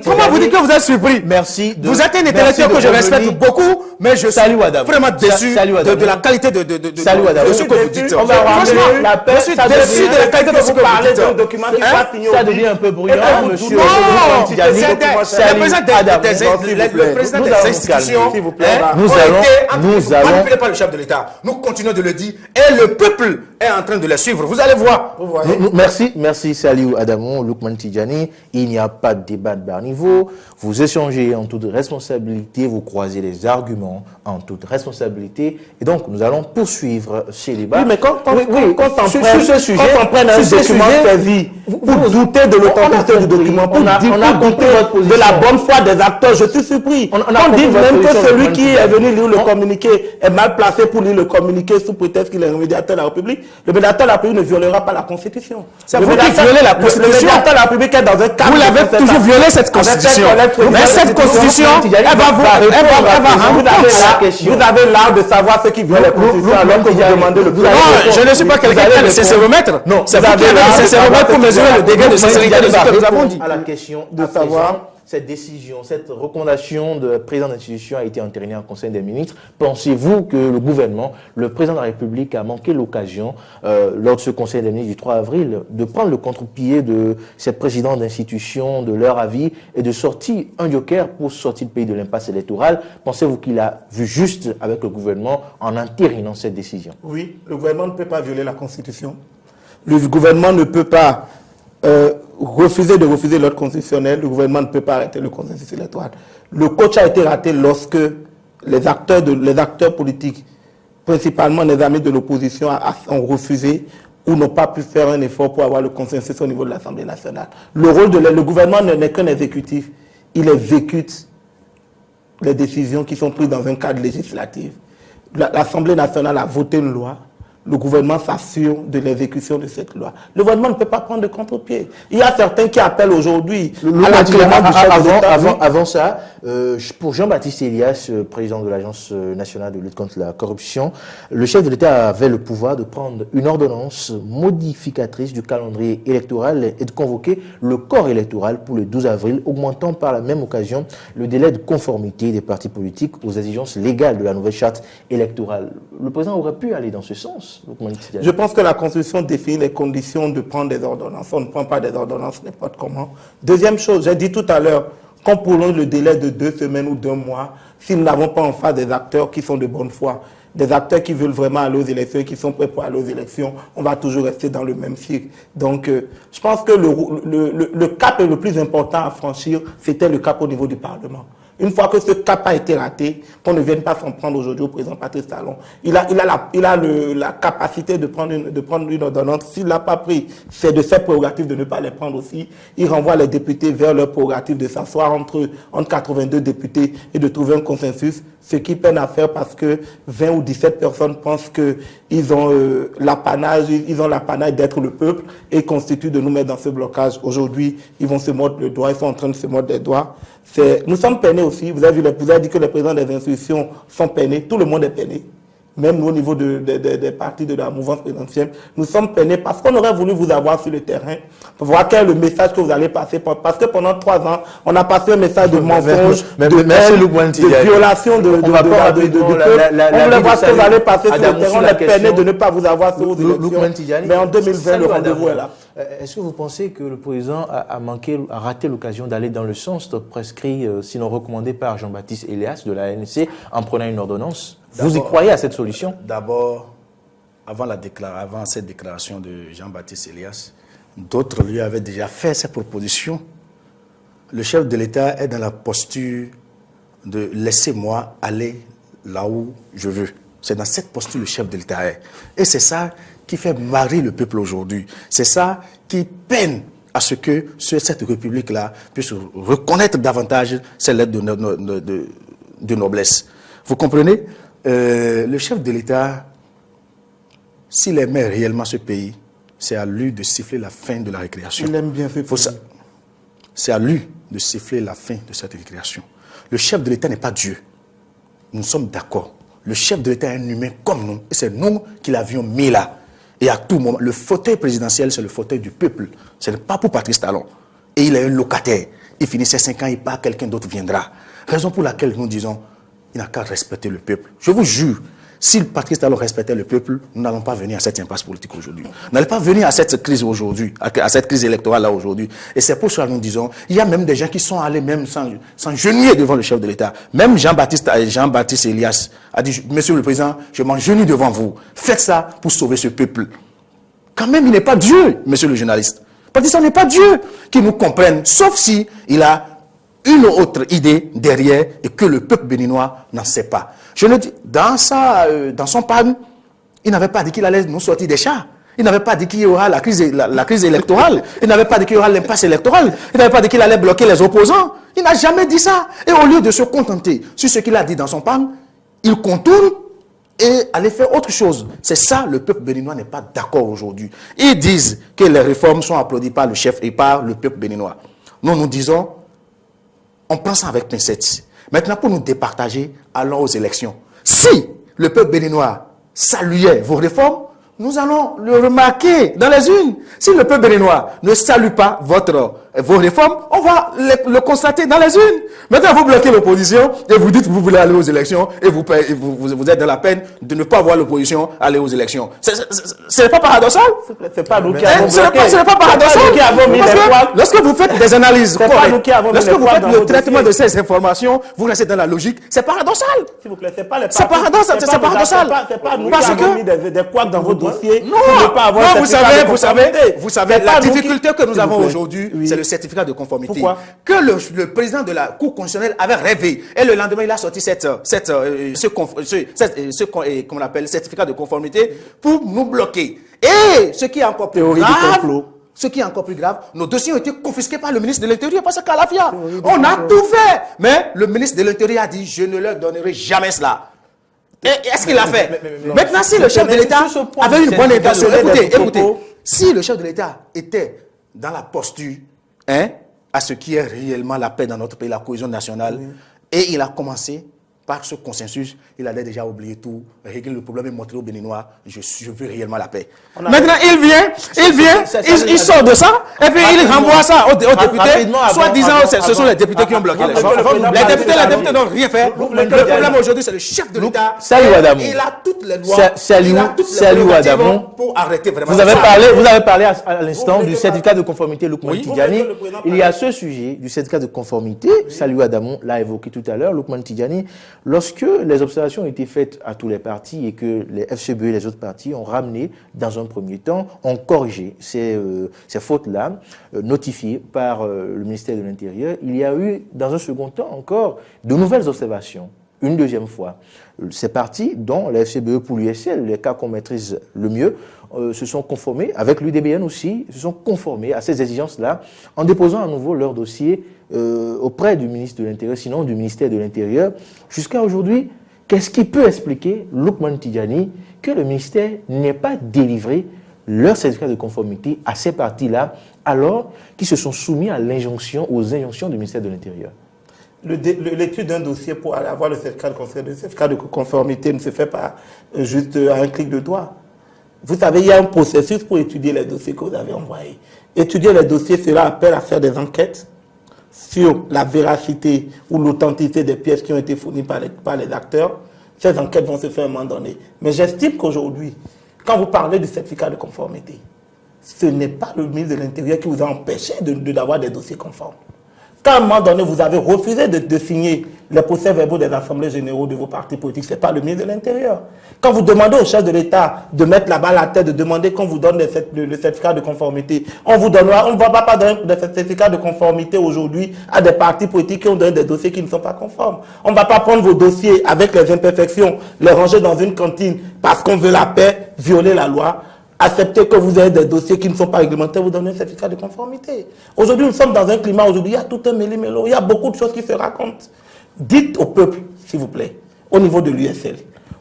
Comment vous dites que vous êtes surpris? Merci. Vous êtes un intellectuel que je respecte beaucoup, mais je suis vraiment déçu de la qualité de ce que vous dites. On va ramener la paix. Je suis déçu de la qualité de ce que vous dites. Un document qui va finir. Ça devient un peu bruyant, monsieur. Le président des institutions, s'il vous plaît, nous allons manipulés par le chef de l'État. Nous continuons de le dire et le peuple est en train de les suivre. Vous allez voir. Merci Saliou Adamou, Lukman Tidjani. Il n'y a pas de débat de bas niveau. Vous échangez en toute responsabilité, vous croisez les arguments en toute responsabilité. Et donc, nous allons poursuivre ces débats. Oui, mais quand on s'en prenne un document servi pour douter de l'authenticité du document, pour douter de la bonne foi des acteurs, je suis surpris. On dit même que celui qui est venu lire le communiqué est mal placé pour lire le communiqué sous prétexte qu'il est le médiateur de la République. Le médiateur de la République ne violera pas la Constitution. C'est vous qui violez la Constitution. Le médiateur de la République est dans un cadre. Vous l'avez toujours violé cette Constitution. Mais cette Constitution, elle va vous Vous avez l'art de savoir ce qui viole la Constitution alors que vous demandez le plus. Non, je ne suis pas quelqu'un qui a le sincéromètre. Non, c'est vous qui avez le sincéromètre pour mesurer le degré de sincérité de ce que nous avons dit. À la question de savoir cette décision, cette recommandation de président d'institution a été entérinée en Conseil des ministres, pensez-vous que le gouvernement, le président de la République a manqué l'occasion, lors de ce Conseil des ministres du 3 avril, de prendre le contre-pied de ces présidents d'institutions, de leur avis, et de sortir un joker pour sortir le pays de l'impasse électorale? Pensez-vous qu'il a vu juste avec le gouvernement en entérinant cette décision? Oui, le gouvernement ne peut pas violer la Constitution. Le gouvernement ne peut pas refuser l'ordre constitutionnel. Le gouvernement ne peut pas arrêter le consensus électoral. Le coach a été raté lorsque les acteurs politiques, principalement les amis de l'opposition, ont refusé ou n'ont pas pu faire un effort pour avoir le consensus au niveau de l'Assemblée nationale. Le gouvernement n'est qu'un exécutif. Il exécute les décisions qui sont prises dans un cadre législatif. L'Assemblée nationale a voté une loi. Le gouvernement s'assure de l'exécution de cette loi. Le gouvernement ne peut pas prendre de contre-pied. Il y a certains qui appellent aujourd'hui à la clémence du chef de l'État. Avant ça, pour Jean-Baptiste Elias, président de l'Agence nationale de lutte contre la corruption, le chef de l'État avait le pouvoir de prendre une ordonnance modificatrice du calendrier électoral et de convoquer le corps électoral pour le 12 avril, augmentant par la même occasion le délai de conformité des partis politiques aux exigences légales de la nouvelle charte électorale. Le président aurait pu aller dans ce sens. Je pense que la Constitution définit les conditions de prendre des ordonnances. On ne prend pas des ordonnances n'importe comment. Deuxième chose, j'ai dit tout à l'heure, qu'on prolonge le délai de 2 semaines ou 2 mois, si nous n'avons pas en face des acteurs qui sont de bonne foi, des acteurs qui veulent vraiment aller aux élections, qui sont prêts pour aller aux élections, on va toujours rester dans le même cycle. Donc, je pense que le cap le plus important à franchir, c'était le cap au niveau du Parlement. Une fois que ce cap a été raté, qu'on ne vienne pas s'en prendre aujourd'hui au président Patrice Talon. Il a la capacité de prendre une ordonnance. S'il ne l'a pas pris, c'est de ses prérogatives de ne pas les prendre aussi. Il renvoie les députés vers leur prérogative de s'asseoir entre 82 députés et de trouver un consensus. Ce qui peine à faire parce que 20 ou 17 personnes pensent qu'ils ont l'apanage d'être le peuple et constituent de nous mettre dans ce blocage. Aujourd'hui, ils vont se mordre le doigt, ils sont en train de se mordre les doigts. Nous sommes peinés aussi. Vous avez dit que les présidents des institutions sont peinés. Tout le monde est peiné. Même nous, au niveau des partis de la mouvance présidentielle, nous sommes peinés parce qu'on aurait voulu vous avoir sur le terrain pour voir quel est le message que vous allez passer. Parce que pendant 3 ans, on a passé un message de mensonge, de violation de peuple. On voulait voir ce que vous allez passer sur le terrain. On est peiné de ne pas vous avoir sur vos élections. Mais en 2020, le rendez-vous est là. Est-ce que vous pensez que le président a raté l'occasion d'aller dans le sens prescrit, sinon recommandé par Jean-Baptiste Elias de la ANC en prenant une ordonnance? Vous y croyez à cette solution? D'abord, avant cette déclaration de Jean-Baptiste Elias, d'autres lui avaient déjà fait cette proposition. Le chef de l'État est dans la posture de « laissez-moi aller là où je veux ». C'est dans cette posture le chef de l'État est. Et c'est ça qui fait marrer le peuple aujourd'hui. C'est ça qui peine à ce que cette République-là puisse reconnaître davantage ses lettres de noblesse. Vous comprenez? Le chef de l'État, s'il aimait réellement ce pays, c'est à lui de siffler la fin de la récréation. Il aime bien ce pays. C'est à lui de siffler la fin de cette récréation. Le chef de l'État n'est pas Dieu. Nous sommes d'accord. Le chef de l'État est un humain comme nous. Et c'est nous qui l'avions mis là. Et à tout moment, le fauteuil présidentiel, c'est le fauteuil du peuple. Ce n'est pas pour Patrice Talon. Et il est un locataire. Il finit ses 5 ans, il part, quelqu'un d'autre viendra. Raison pour laquelle nous disons, il n'a qu'à respecter le peuple. Je vous jure, si Patrice Talon respectait le peuple, nous n'allons pas venir à cette impasse politique aujourd'hui. Nous n'allons pas venir à cette crise aujourd'hui, à cette crise électorale là aujourd'hui. Et c'est pour ça que nous disons, il y a même des gens qui sont allés même sans genouiller devant le chef de l'État. Même Jean-Baptiste Elias a dit, Monsieur le Président, je m'engenouille devant vous. Faites ça pour sauver ce peuple. Quand même, il n'est pas Dieu, Monsieur le journaliste. Patrice Talon n'est pas Dieu qui nous comprenne, sauf si il a une autre idée derrière et que le peuple béninois n'en sait pas. Je le dis, dans son panne, il n'avait pas dit qu'il allait nous sortir des chats. Il n'avait pas dit qu'il y aura la crise électorale. Il n'avait pas dit qu'il y aura l'impasse électorale. Il n'avait pas dit qu'il allait bloquer les opposants. Il n'a jamais dit ça. Et au lieu de se contenter sur ce qu'il a dit dans son panne, il contourne et aller faire autre chose. C'est ça, le peuple béninois n'est pas d'accord aujourd'hui. Ils disent que les réformes sont applaudies par le chef et par le peuple béninois. Nous disons, on prend ça avec pincette. Maintenant, pour nous départager, allons aux élections. Si le peuple béninois saluait vos réformes, nous allons le remarquer dans les urnes. Si le peuple béninois ne salue pas votre vos réformes, on va le constater dans les urnes. Maintenant, vous bloquez l'opposition et vous dites que vous voulez aller aux élections et vous êtes dans la peine de ne pas voir l'opposition aller aux élections. Ce n'est pas paradoxal? C'est pas nous qui avons Ce n'est pas paradoxal. Lorsque vous faites des analyses correctes, lorsque vous faites le traitement de ces informations, vous restez dans la logique. C'est paradoxal. S'il vous plaît, c'est pas les C'est paradoxal. C'est pas nous qui avons mis des couacs dans vos dossiers. Non, vous savez, la difficulté que nous avons aujourd'hui, c'est le certificat de conformité. Pourquoi? Que le président de la Cour constitutionnelle avait rêvé. Et le lendemain, il a sorti qu'on appelle certificat de conformité pour nous bloquer. Et ce qui est encore plus grave, nos dossiers ont été confisqués par le ministre de l'Intérieur parce qu'à la FIA, on a tout fait. Mais le ministre de l'Intérieur a dit, je ne leur donnerai jamais cela. Est-ce qu'il l'a fait? Maintenant, si le chef de l'État avait une bonne intention, écoutez, si le chef de l'État était dans la posture, à ce qui est réellement la paix dans notre pays, la cohésion nationale, et il a commencé par ce consensus, il allait déjà oublier tout, régler le problème et montrer aux Béninois, je veux réellement la paix. Maintenant, il sort de ça, et puis il renvoie ça aux députés, soit disant, ce sont les députés qui ont bloqué les choses. Les députés n'ont rien fait. Le problème aujourd'hui, c'est le chef de l'État. Il a toutes les lois, pour arrêter vraiment. Vous avez parlé à l'instant du certificat de conformité Lukman Tidjani. Il y a ce sujet du certificat de conformité, Saliou Adamon l'a évoqué tout à l'heure, Lukman Tidjani. Lorsque les observations ont été faites à tous les partis et que les FCBE et les autres partis ont ramené, dans un premier temps, ont corrigé ces fautes-là, notifiées par le ministère de l'Intérieur, il y a eu, dans un second temps encore, de nouvelles observations. Une deuxième fois. Ces partis, dont les FCBE pour l'USL, les cas qu'on maîtrise le mieux, se sont conformés, avec l'UDBN aussi, se sont conformés à ces exigences-là, en déposant à nouveau leur dossier auprès du ministre de l'Intérieur, sinon du ministère de l'Intérieur. Jusqu'à aujourd'hui, qu'est-ce qui peut expliquer, Lukman Tidjani, que le ministère n'ait pas délivré leur certificat de conformité à ces partis-là, alors qu'ils se sont soumis à l'injonction, aux injonctions du ministère de l'Intérieur? L'étude d'un dossier pour aller avoir le certificat de conformité ne se fait pas juste à un clic de doigt. Vous savez, il y a un processus pour étudier les dossiers que vous avez envoyés. Étudier les dossiers, cela appelle à faire des enquêtes sur la véracité ou l'authenticité des pièces qui ont été fournies par les acteurs. Ces enquêtes vont se faire à un moment donné. Mais j'estime qu'aujourd'hui, quand vous parlez du certificat de conformité, ce n'est pas le ministre de l'Intérieur qui vous a empêché d'avoir des dossiers conformes. Quand à un moment donné, vous avez refusé de signer les procès-verbaux des assemblées généraux de vos partis politiques, ce n'est pas le ministre de l'Intérieur. Quand vous demandez au chef de l'État de mettre la balle à la tête, de demander qu'on vous donne le certificat de conformité, on ne va pas donner le certificat de conformité aujourd'hui à des partis politiques qui ont donné des dossiers qui ne sont pas conformes. On ne va pas prendre vos dossiers avec les imperfections, les ranger dans une cantine parce qu'on veut la paix, violer la loi. Accepter que vous ayez des dossiers qui ne sont pas réglementaires, vous donnez un certificat de conformité. Aujourd'hui, nous sommes dans un climat, aujourd'hui, il y a tout un méli-mélo, il y a beaucoup de choses qui se racontent. Dites au peuple, s'il vous plaît, au niveau de l'USL,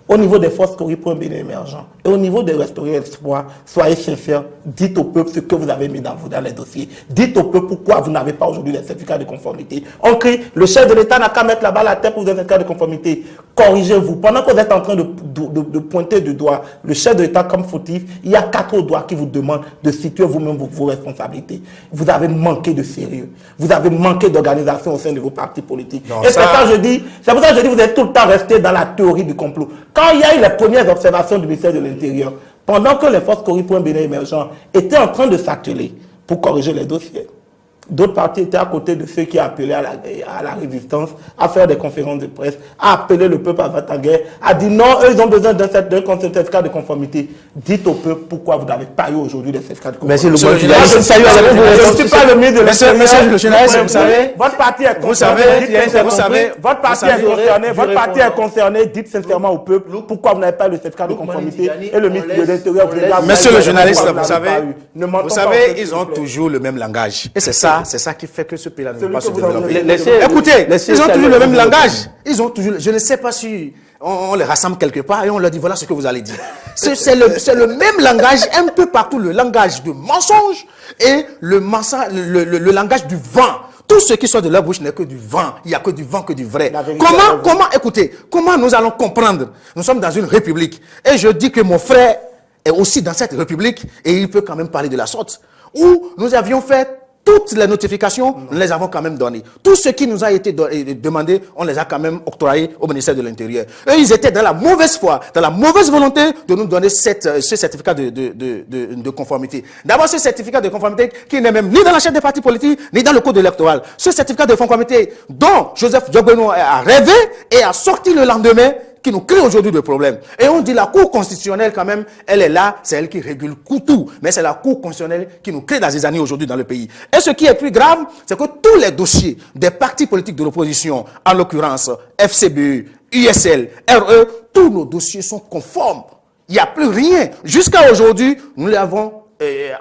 au niveau des forces Cori pour un Bénin émergent, et au niveau des restaurants espoir, soyez sincères, dites au peuple ce que vous avez mis dans les dossiers. Dites au peuple pourquoi vous n'avez pas aujourd'hui les certificats de conformité. On crie, le chef de l'État n'a qu'à mettre la balle à terre pour vous donner un certificat de conformité. Corrigez-vous. Pendant que vous êtes en train de pointer du doigt le chef de l'État comme fautif, il y a 4 doigts qui vous demandent de situer vous-même vos responsabilités. Vous avez manqué de sérieux. Vous avez manqué d'organisation au sein de vos partis politiques. Non, et c'est pour ça que je dis, vous êtes tout le temps resté dans la théorie du complot. Quand il y a eu les premières observations du ministère de l'Intérieur, pendant que les forces Cori pour un Bénin émergent étaient en train de s'atteler pour corriger les dossiers, d'autres partis étaient à côté de ceux qui appelaient à la résistance, à faire des conférences de presse, à appeler le peuple à battre en guerre, à dire non, eux ils ont besoin d'un certificat de conformité. Dites au peuple pourquoi vous n'avez pas eu aujourd'hui des certificats de conformité. Merci le Je ne suis pas le ministre de l'Intérieur. Vous savez, votre parti est concerné. Votre parti est concerné. Votre parti est concerné. Dites sincèrement au peuple pourquoi vous n'avez pas le certificat de conformité. Et le ministre de l'Intérieur vous a dit. Monsieur le journaliste, vous savez, ils ont toujours le même langage. Et c'est ça qui fait que ce pays-là ne peut pas se développer. Écoutez, ils ont toujours le même langage. Je ne sais pas si on les rassemble quelque part et on leur dit voilà ce que vous allez dire. C'est le même langage un peu partout, le langage de mensonge et le langage du vent. Tout ce qui sort de leur bouche n'est que du vent. Il n'y a que du vent, que du vrai. Comment nous allons comprendre? Nous sommes dans une république. Et je dis que mon frère est aussi dans cette république et il peut quand même parler de la sorte. Où nous avions fait toutes les notifications, nous les avons quand même données. Tout ce qui nous a été demandé, on les a quand même octroyés au ministère de l'Intérieur. Eux, ils étaient dans la mauvaise foi, dans la mauvaise volonté de nous donner ce certificat de conformité. D'abord, ce certificat de conformité qui n'est même ni dans la charte des partis politiques, ni dans le code électoral. Ce certificat de conformité dont Joseph Diogbenou a rêvé et a sorti le lendemain, qui nous crée aujourd'hui des problèmes. Et on dit la Cour constitutionnelle quand même, elle est là, c'est elle qui régule tout. Mais c'est la Cour constitutionnelle qui nous crée des années aujourd'hui dans le pays. Et ce qui est plus grave, c'est que tous les dossiers des partis politiques de l'opposition, en l'occurrence FCBE, USL, RE, tous nos dossiers sont conformes. Il n'y a plus rien. Jusqu'à aujourd'hui, nous l'avons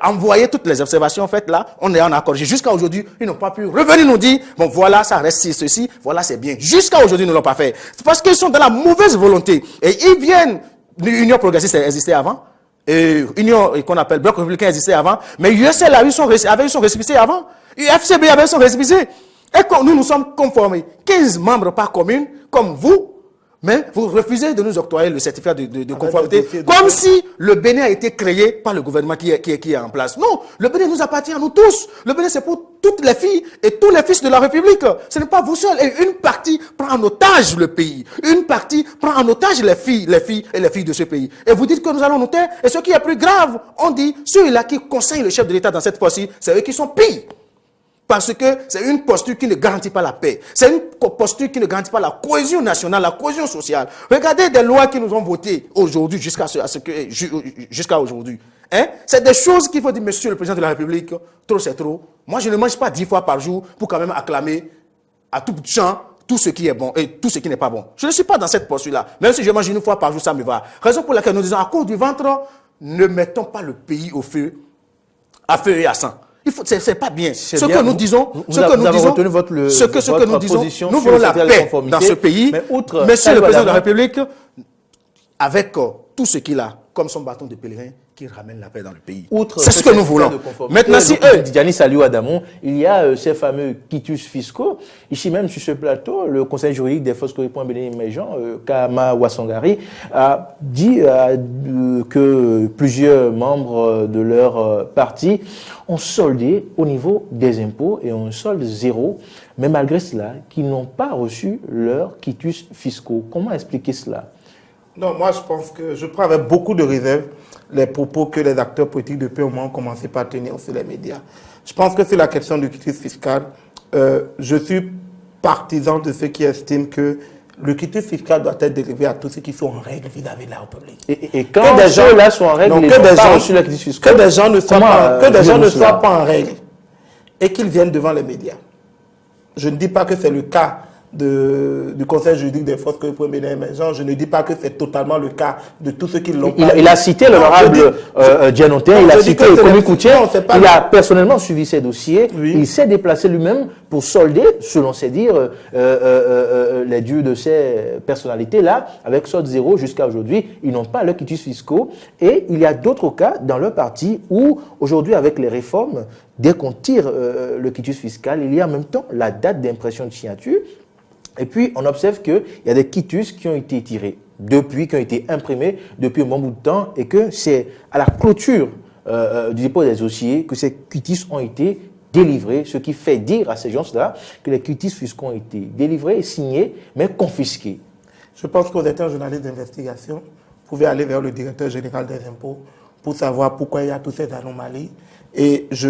envoyé toutes les observations faites là, on est en accord. Jusqu'à aujourd'hui, ils n'ont pas pu revenir nous dire, bon voilà, ça reste ceci, voilà, c'est bien. Jusqu'à aujourd'hui, ils ne l'ont pas fait. C'est parce qu'ils sont dans la mauvaise volonté. Et ils viennent, l'Union progressiste existait avant, et Union qu'on appelle Bloc républicain existait avant, mais USL avait son récépissé avant, FCB avait son récépissé. Et quand nous nous sommes conformés, 15 membres par commune, comme vous, mais vous refusez de nous octroyer le certificat de conformité, comme si le Bénin a été créé par le gouvernement qui est en place. Non, le Bénin nous appartient à nous tous. Le Bénin, c'est pour toutes les filles et tous les fils de la République. Ce n'est pas vous seuls. Et une partie prend en otage le pays. Une partie prend en otage les filles et les filles de ce pays. Et vous dites que nous allons nous taire. Et ce qui est plus grave, on dit, ceux-là qui conseillent le chef de l'État dans cette fois-ci, c'est eux qui sont pires. Parce que c'est une posture qui ne garantit pas la paix. C'est une posture qui ne garantit pas la cohésion nationale, la cohésion sociale. Regardez des lois qui nous ont votées aujourd'hui jusqu'à aujourd'hui. Hein? C'est des choses qu'il faut dire, monsieur le président de la République, trop c'est trop. Moi, je ne mange pas 10 fois par jour pour quand même acclamer à tout champ tout ce qui est bon et tout ce qui n'est pas bon. Je ne suis pas dans cette posture-là. Même si je mange une fois par jour, ça me va. Raison pour laquelle nous disons, à cause du ventre, ne mettons pas le pays à feu et à sang. C'est pas bien. Ce que nous disons, nous voulons la paix dans ce pays. Monsieur le président de la République, avec tout ce qu'il a, comme son bâton de pèlerin, qui ramène la paix dans le pays. C'est ce que nous voulons. Maintenant, si Diani Saliou Adamon, il y a ces fameux quitus fiscaux. Ici même, sur ce plateau, le Conseil juridique des forces correspondants Bénin Emergent, Kama Wassongari, a dit que plusieurs membres de leur parti ont soldé au niveau des impôts et ont un solde zéro, mais malgré cela, qui n'ont pas reçu leurs quitus fiscaux. Comment expliquer cela? Non, moi je pense que je prends avec beaucoup de réserve les propos que les acteurs politiques depuis au moins ont commencé par tenir sur les médias. Je pense que c'est la question du quitus fiscal. Je suis partisan de ceux qui estiment que le quitus fiscal doit être délivré à tous ceux qui sont en règle vis-à-vis de la République. Et quand des gens là sont en règle, que des gens ne soient pas en règle et qu'ils viennent devant les médias. Je ne dis pas que c'est le cas du Conseil juridique des forces correspondants émergents. Je ne dis pas que c'est totalement le cas de tous ceux qui l'ont pas. Il a cité l'honorable Dianotin, il a cité Komi Koutié, il a personnellement suivi ces dossiers, oui. Il s'est déplacé lui-même pour solder, selon ses dires, les dus de ces personnalités-là, avec solde zéro jusqu'à aujourd'hui. Ils n'ont pas leurs quitus fiscaux. Et il y a d'autres cas dans leur parti où, aujourd'hui, avec les réformes, dès qu'on tire le quitus fiscal, il y a en même temps la date d'impression de signature. Et puis, on observe qu'il y a des quitus qui ont été tirés qui ont été imprimés depuis un bon bout de temps, et que c'est à la clôture du dépôt des dossiers que ces quitus ont été délivrés, ce qui fait dire à ces gens-là que les quitus fiscaux ont été délivrés, signés, mais confisqués. Je pense que vous êtes un journaliste d'investigation, vous pouvez aller vers le directeur général des impôts pour savoir pourquoi il y a toutes ces anomalies. Et est-ce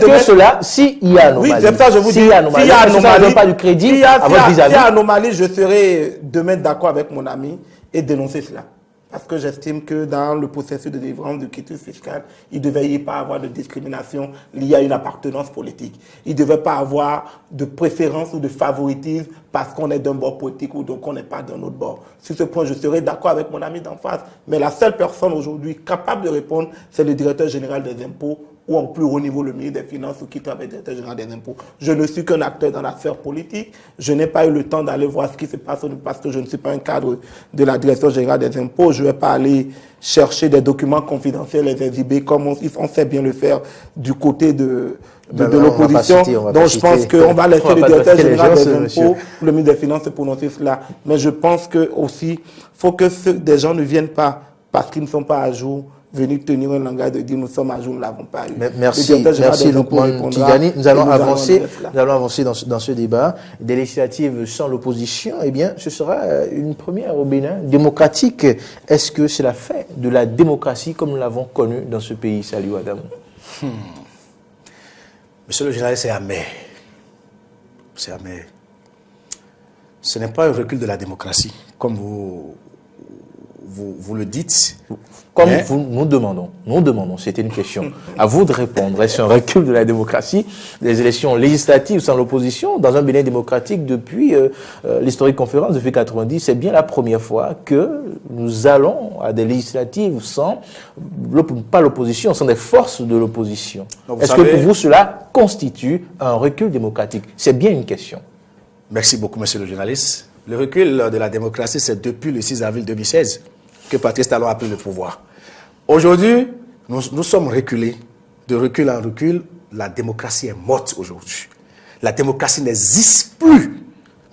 que cela, s'il y a anomalie, oui, c'est ça, je vous dis, s'il y a anomalie, pas du crédit à votre vis-à-vis. S'il y a anomalie, je serai demain d'accord avec mon ami et dénoncer cela. Parce que j'estime que dans le processus de délivrance du quitus fiscal, il ne devait y pas avoir de discrimination liée à une appartenance politique. Il ne devait pas avoir de préférence ou de favoritisme parce qu'on est d'un bord politique ou donc on n'est pas d'un autre bord. Sur ce point, je serai d'accord avec mon ami d'en face. Mais la seule personne aujourd'hui capable de répondre, c'est le directeur général des impôts ou en plus haut niveau le ministre des Finances ou qui travaille le directeur général des impôts. Je ne suis qu'un acteur dans la sphère politique. Je n'ai pas eu le temps d'aller voir ce qui se passe parce que je ne suis pas un cadre de la direction générale des impôts. Je ne vais pas aller chercher des documents confidentiels, les exhiber comme on sait bien le faire du côté de l'opposition. Donc je pense qu'on va laisser le directeur général des impôts, le ministre des Finances se prononcer cela. Mais je pense que aussi, faut que des gens ne viennent pas parce qu'ils ne sont pas à jour venir tenir un langage de dire nous sommes à jour, nous ne l'avons pas eu. Merci, merci Lukman Tidjani. Nous allons avancer dans ce débat. Des législatives sans l'opposition, eh bien, ce sera une première au Bénin démocratique. Est-ce que c'est la fin de la démocratie comme nous l'avons connue dans ce pays? Salut Adam. Monsieur le journaliste, c'est amer. C'est amer. Ce n'est pas un recul de la démocratie, comme vous le dites. Comme nous demandons, c'était une question. À vous de répondre. Est-ce un recul de la démocratie, des élections législatives sans l'opposition, dans un Bénin démocratique depuis l'historique conférence depuis 90, c'est bien la première fois que nous allons à des législatives sans, pas l'opposition, sans des forces de l'opposition. Est-ce que pour vous cela constitue un recul démocratique? C'est bien une question. Merci beaucoup, monsieur le journaliste. Le recul de la démocratie, c'est depuis le 6 avril 2016 que Patrice Talon a pris le pouvoir. Aujourd'hui, nous sommes reculés. De recul en recul, la démocratie est morte aujourd'hui. La démocratie n'existe plus.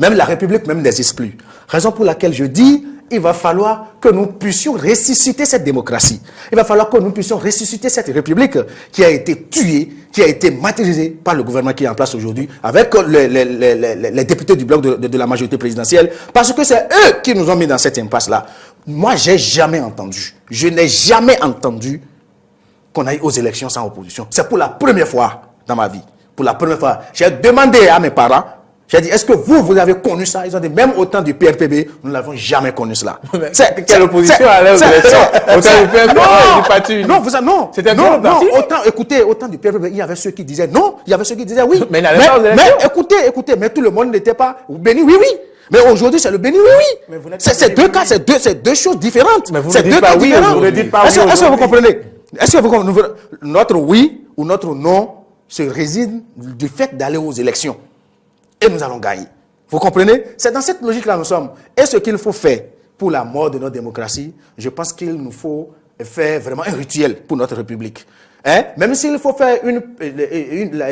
Même la République même n'existe plus. Raison pour laquelle je dis, il va falloir que nous puissions ressusciter cette démocratie. Il va falloir que nous puissions ressusciter cette République qui a été tuée, qui a été martyrisée par le gouvernement qui est en place aujourd'hui, avec les députés du bloc de la majorité présidentielle, parce que c'est eux qui nous ont mis dans cette impasse-là. Moi, je n'ai jamais entendu qu'on aille aux élections sans opposition. C'est pour la première fois dans ma vie. Pour la première fois. J'ai demandé à mes parents, j'ai dit, est-ce que vous avez connu ça? Ils ont dit, même au temps du PRPB, nous n'avons jamais connu cela. Quelle opposition allait aux élections? Au temps du PRPB, du parti unique. Non. C'était un parti unique. Écoutez, au temps du PRPB, il y avait ceux qui disaient non, il y avait ceux qui disaient oui. Mais écoutez, mais tout le monde n'était pas béni, oui. Mais aujourd'hui, c'est le béni, oui. C'est deux cas, c'est deux choses différentes. Mais vous ne dites pas oui, vous ne dites pas oui. Est-ce que vous comprenez? Est-ce que vous comprenez? Notre oui ou notre non se réside du fait d'aller aux élections. Et nous allons gagner. Vous comprenez? C'est dans cette logique-là nous sommes. Et ce qu'il faut faire pour la mort de notre démocratie, je pense qu'il nous faut faire vraiment un rituel pour notre République. Même s'il faut faire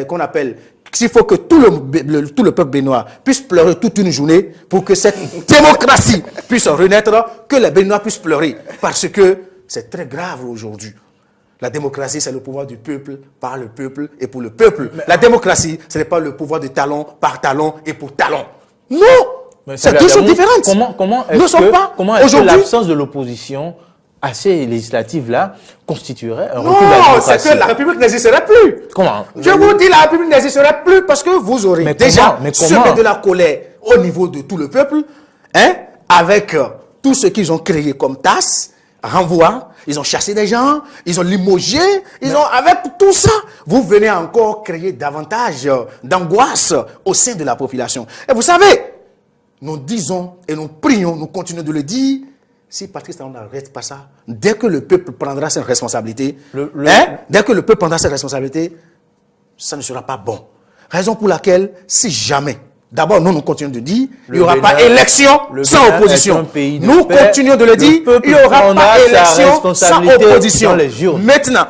qu'on appelle, s'il faut que tout le peuple béninois puisse pleurer toute une journée pour que cette démocratie puisse renaître, que les Béninois puissent pleurer. Parce que c'est très grave aujourd'hui. La démocratie, c'est le pouvoir du peuple, par le peuple et pour le peuple. La démocratie, ce n'est pas le pouvoir de talon, par talon et pour talon. Non! C'est deux choses différentes. Comment est-ce que l'absence de l'opposition à ces législatives-là constituerait un recul de la démocratie? Non, c'est que la République n'existerait plus. Comment? Je vous dis, la République n'existerait plus parce que vous aurez déjà semé de la colère au niveau de tout le peuple, avec tout ce qu'ils ont créé comme tasse, renvoi. Ils ont chassé des gens, ils ont limogé, avec tout ça, vous venez encore créer davantage d'angoisse au sein de la population. Et vous savez, nous disons et nous prions, nous continuons de le dire, si Patrice Talon n'arrête pas ça, dès que le peuple prendra ses responsabilités, ça ne sera pas bon. Raison pour laquelle, si jamais, d'abord, nous continuons de dire, il n'y aura pas élection sans opposition. Nous continuons de le dire, il n'y aura pas élection sans opposition. Maintenant,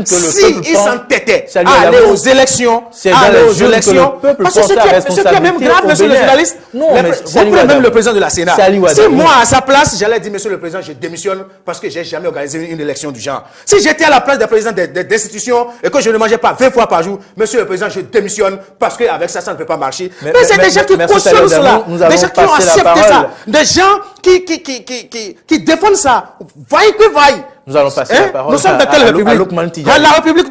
s'ils s'entêtaient à aller aux élections, parce que ce qui est même grave, monsieur le journaliste, vous prenez même le président de la Sénat. Si moi, à sa place, j'allais dire, monsieur le président, je démissionne parce que je n'ai jamais organisé une élection du genre. Si j'étais à la place des présidents d'institutions et que je ne mangeais pas 20 fois par jour, monsieur le président, je démissionne parce qu'avec ça, ça ne peut pas marcher. C'est des gens qui cautionnent cela, des gens qui ont accepté ça, des gens qui défendent ça, vaille que vaille. Nous allons passer la parole nous sommes dans quelle république? La république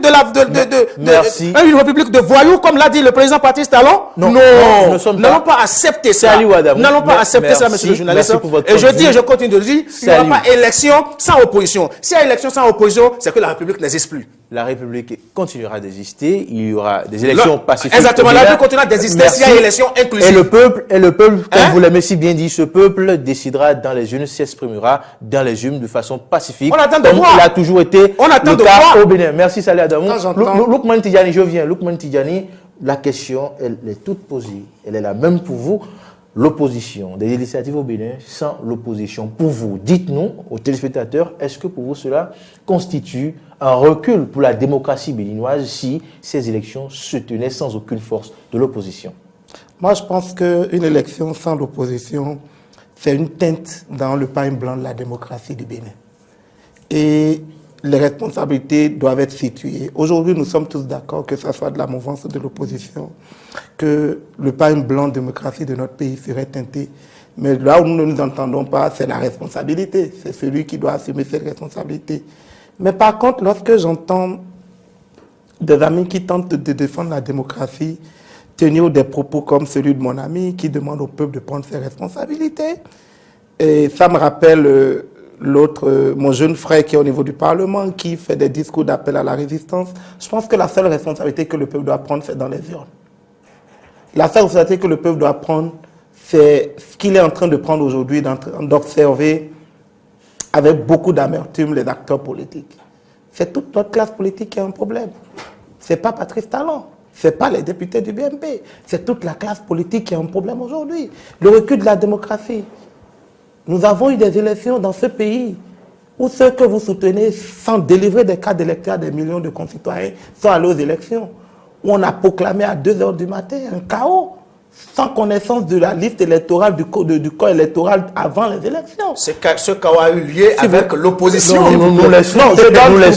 une république de voyous, comme l'a dit le président Patrice Talon? Non, nous n'allons pas accepter ça. Nous n'allons pas accepter ça, monsieur le journaliste. Et je dis et je continue de le dire, il n'y aura pas élection sans opposition. S'il y a élection sans opposition, c'est que la république n'existe plus. La République continuera d'exister, il y aura des élections pacifiques. Exactement, la République continuera d'exister s'il y a élection inclusive. Et le peuple, comme vous l'avez si bien dit, ce peuple décidera dans les urnes, s'exprimera dans les urnes de façon pacifique. On attend de voir. Il a toujours été le cas au Bénin. Merci Salih Adamou. Lukman Tidjani, je viens. Lukman Tidjani, la question, elle est toute posée. Elle est la même pour vous. L'opposition, des législatives au Bénin sans l'opposition. Pour vous, dites-nous aux téléspectateurs, est-ce que pour vous cela constitue un recul pour la démocratie béninoise si ces élections se tenaient sans aucune force de l'opposition? Moi, je pense qu'une élection sans l'opposition, c'est une teinte dans le pain blanc de la démocratie du Bénin. Et les responsabilités doivent être situées. Aujourd'hui, nous sommes tous d'accord, que ce soit de la mouvance ou de l'opposition, que le pain blanc démocratie de notre pays serait teinté. Mais là où nous ne nous entendons pas, c'est la responsabilité. C'est celui qui doit assumer cette responsabilité. Mais par contre, lorsque j'entends des amis qui tentent de défendre la démocratie, tenir des propos comme celui de mon ami qui demande au peuple de prendre ses responsabilités, et ça me rappelle mon jeune frère qui est au niveau du Parlement, qui fait des discours d'appel à la résistance. Je pense que la seule responsabilité que le peuple doit prendre, c'est dans les urnes. La seule responsabilité que le peuple doit prendre, c'est ce qu'il est en train de prendre aujourd'hui, d'observer avec beaucoup d'amertume les acteurs politiques. C'est toute notre classe politique qui a un problème. Ce n'est pas Patrice Talon, ce n'est pas les députés du BNP, c'est toute la classe politique qui a un problème aujourd'hui. Le recul de la démocratie. Nous avons eu des élections dans ce pays où ceux que vous soutenez, sans délivrer des cartes d'électeurs à des millions de concitoyens, sont allés aux élections, où on a proclamé à 2 h du matin un chaos, sans connaissance de la liste électorale, du corps électoral avant les élections. Ce chaos a eu lieu avec l'opposition. Nous laissons. Je le rappelle.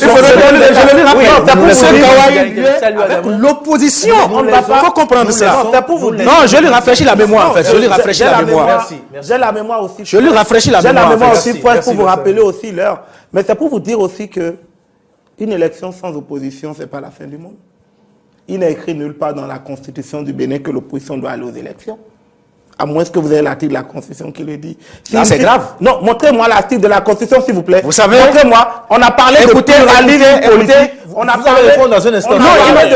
Ce chaos a eu lieu avec l'opposition. Il faut comprendre ça. Non, je lui rafraîchis la mémoire, en fait. Je lui rafraîchis la mémoire. J'ai la mémoire aussi. Je lui rafraîchis la mémoire. J'ai la mémoire aussi pour vous rappeler aussi l'heure. Mais c'est pour vous dire aussi que une élection sans opposition, ce n'est pas la fin du monde. Il n'est écrit nulle part dans la Constitution du Bénin que l'opposition doit aller aux élections. À moins que vous ayez l'article de la Constitution qui le dit. Là, c'est grave. Non, montrez-moi l'article de la Constitution, s'il vous plaît. Vous savez. Montrez-moi. On a parlé de pluralisme politique. On a parlé répondre dans un instant. Non,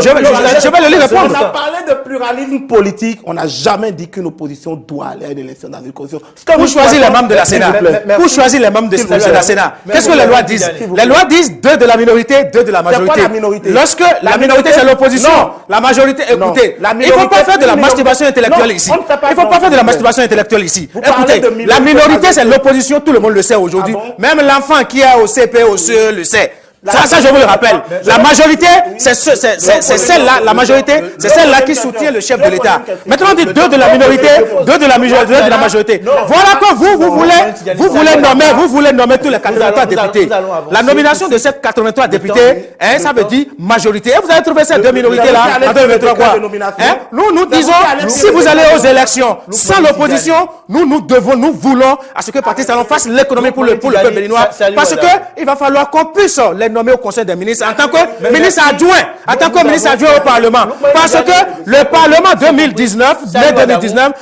je vais le lui répondre. On a parlé de pluralisme politique. On n'a jamais dit qu'une opposition doit aller à une élection dans une constitution. Pour choisir les membres de la Sénat. Pour choisir les membres de la Sénat. Qu'est-ce que les lois disent? Les lois disent 2 de la minorité, 2 de la majorité. C'est quoi la minorité? Lorsque la minorité c'est l'opposition, la majorité, écoutez, il ne faut pas faire de la masturbation intellectuelle ici. Il ne faut pas faire de la masturbation intellectuelle ici. Écoutez, la minorité c'est l'opposition, tout le monde le sait aujourd'hui. Même l'enfant qui est au CP, au CE le sait. Ça, je vous le rappelle. La majorité, c'est celle-là. La majorité, c'est celle-là qui soutient le chef de l'État. Maintenant, on dit 2 de la minorité, 2 de la majorité. Voilà que vous voulez nommer tous les 83 députés. La nomination de ces 83 députés, ça veut dire majorité. Et vous avez trouvé ces 2 minorités-là en 2023 quoi? Nous disons, si vous allez aux élections sans l'opposition, nous voulons à ce que Patrice Talon fasse l'économie pour le peuple béninois. Parce qu'il va falloir qu'on puisse les nommer au Conseil des ministres en tant que ministre adjoint, au Parlement. Parce que le Parlement 2019,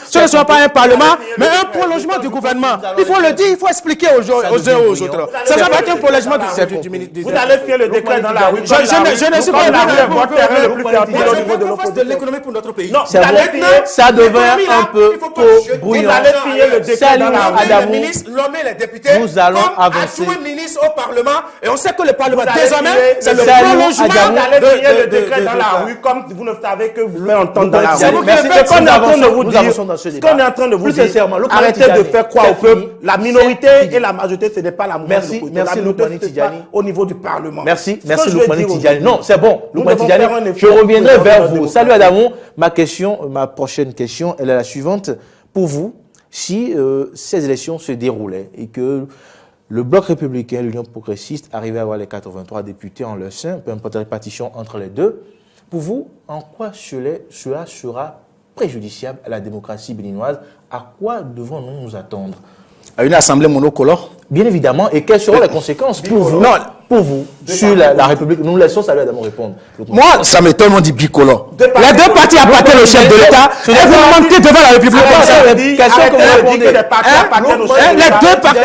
ce ne sera pas un Parlement, mais un prolongement du gouvernement. Il faut le dire, il faut expliquer aux uns aux autres. Ça ne va pas être un prolongement du ministre. Vous allez faire le décret dans la rue. Je ne suis pas de l'économie pour notre pays. Ça devient un peu trop brouillon. Salut Adamou. Nous allons avancer. Ministre au Parlement et on sait que le Parlement désormais c'est le prolongement le décret dans la rue comme vous ne savez que vous faites entendre dans la rue. Ce qu'on est en train de vous dire, qu'on est en train de vous dire, arrêtez de faire croire au peuple. La minorité et la majorité, ce n'est pas la mouvance. Merci Lukmani Tidjani. Au niveau du Parlement. Merci Lukmani Tidjani. Non, c'est bon. Lukmani Tidjani, je reviendrai vers vous. Salut Adamou. Ma prochaine question, elle est la suivante. Pour vous, si ces élections se déroulaient et que le bloc républicain, l'Union progressiste, arrivait à avoir les 83 députés en leur sein, peu importe la répartition entre les deux, pour vous, en quoi cela sera préjudiciable à la démocratie béninoise? À quoi devons-nous nous attendre? À une assemblée monocolore? Bien évidemment. Et quelles seront les conséquences pour vous? Non, pour vous, sur la République. Nous laissons Salut Adamou répondre. Moi, ça m'étonne, on dit bicolore. Les 2 partis appartiennent au chef de l'État et vous mentez devant la République. Les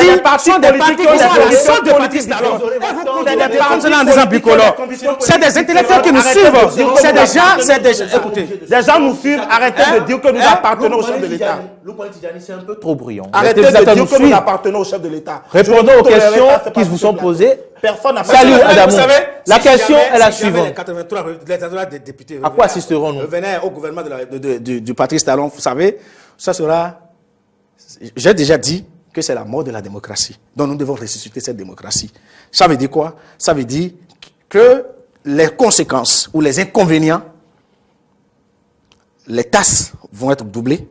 2 partis sont des partis qui sont des partis talons. Vous cela en disant bicolore. C'est des intellectuels qui nous suivent. C'est des gens, écoutez. Des gens nous suivent. Arrêtez de dire que nous appartenons au chef de l'État. C'est un peu trop brillant. Arrêtez de dire que nous appartenons au chef de l'État. Répondons aux questions qui vous sont posées. Personne n'a Salut Adamou. La question est la suivante. Les 83 députés à quoi assisterons-nous? Revenaient au gouvernement du Patrice Talon, vous savez, ça sera. J'ai déjà dit que c'est la mort de la démocratie. Donc nous devons ressusciter cette démocratie. Ça veut dire quoi? Ça veut dire que les conséquences ou les inconvénients, les tasses vont être doublées.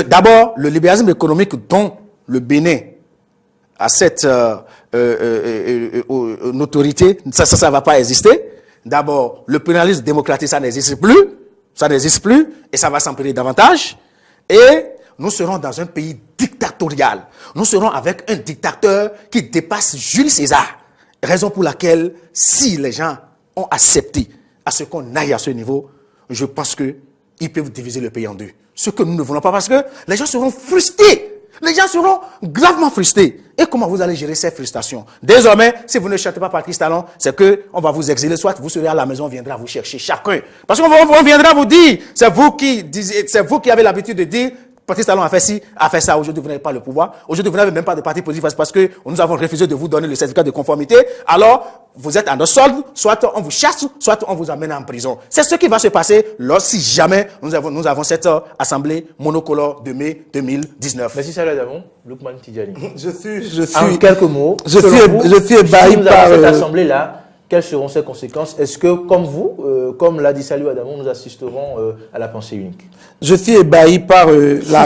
D'abord, le libéralisme économique dont le Bénin à cette autorité, ça ne va pas exister. D'abord, le pluralisme démocratique, ça n'existe plus, et ça va s'empirer davantage. Et nous serons dans un pays dictatorial. Nous serons avec un dictateur qui dépasse Jules César. Raison pour laquelle, si les gens ont accepté à ce qu'on aille à ce niveau, je pense qu'ils peuvent diviser le pays en deux. Ce que nous ne voulons pas, parce que les gens seront frustrés. Les gens seront gravement frustrés. Et comment vous allez gérer ces frustrations? Désormais, si vous ne chantez pas Patrice Talon, c'est qu'on va vous exiler, soit vous serez à la maison, on viendra vous chercher chacun. Parce qu'on viendra vous dire, c'est vous qui avez l'habitude de dire, Patrice Talon a fait ci, a fait ça. Aujourd'hui, vous n'avez pas le pouvoir. Aujourd'hui, vous n'avez même pas de parti politique parce que nous avons refusé de vous donner le certificat de conformité. Alors, vous êtes en notre solde, soit on vous chasse, soit on vous amène en prison. C'est ce qui va se passer si jamais nous avons cette assemblée monocolore de mai 2019. Merci Salut Adamou. Lukman Tidjani. Je suis En quelques mots, je suis ébahi si nous par avons cette assemblée-là, quelles seront ses conséquences? Est-ce que, comme vous, comme l'a dit Salut Adamou, nous assisterons à la pensée unique? Je suis ébahi par la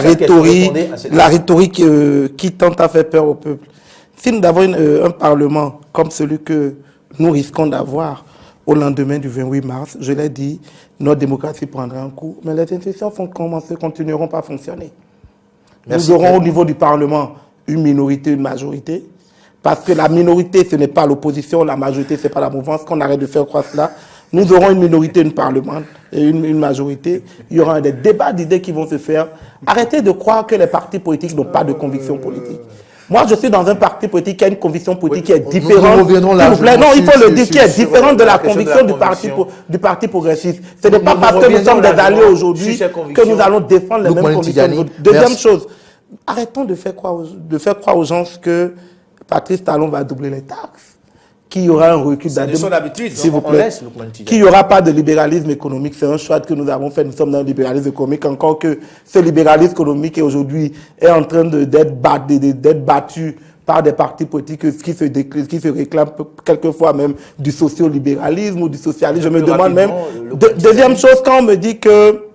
rhétorique qui tente à faire peur au peuple. Si nous avons un parlement comme celui que nous risquons d'avoir au lendemain du 28 mars, je l'ai dit, notre démocratie prendra un coup, mais les institutions continueront pas à fonctionner. Merci. Nous aurons au niveau du Parlement une minorité, une majorité, parce que la minorité, ce n'est pas l'opposition, la majorité, ce n'est pas la mouvance, qu'on arrête de faire croire cela. Nous aurons une minorité, une parlement et une majorité. Il y aura des débats d'idées qui vont se faire. Arrêtez de croire que les partis politiques n'ont pas de conviction politique. Moi, je suis dans un parti politique qui a une conviction politique qui est différente. Nous reviendrons là. Non, il faut le dire, qui est différente de la conviction du parti progressiste. Ce n'est pas parce que nous sommes des alliés aujourd'hui que nous allons défendre les mêmes convictions. Deuxième chose, arrêtons de faire croire aux gens que Patrice Talon va doubler les taxes, qu'il y aura un recul d'habitude, s'il vous plaît, qu'il n'y aura pas de libéralisme économique. C'est un choix que nous avons fait. Nous sommes dans le libéralisme économique, encore que ce libéralisme économique aujourd'hui est en train d'être battu par des partis politiques qui se réclament quelquefois même du socio-libéralisme ou du socialisme. Je me demande même... Deuxième chose, quand on me dit que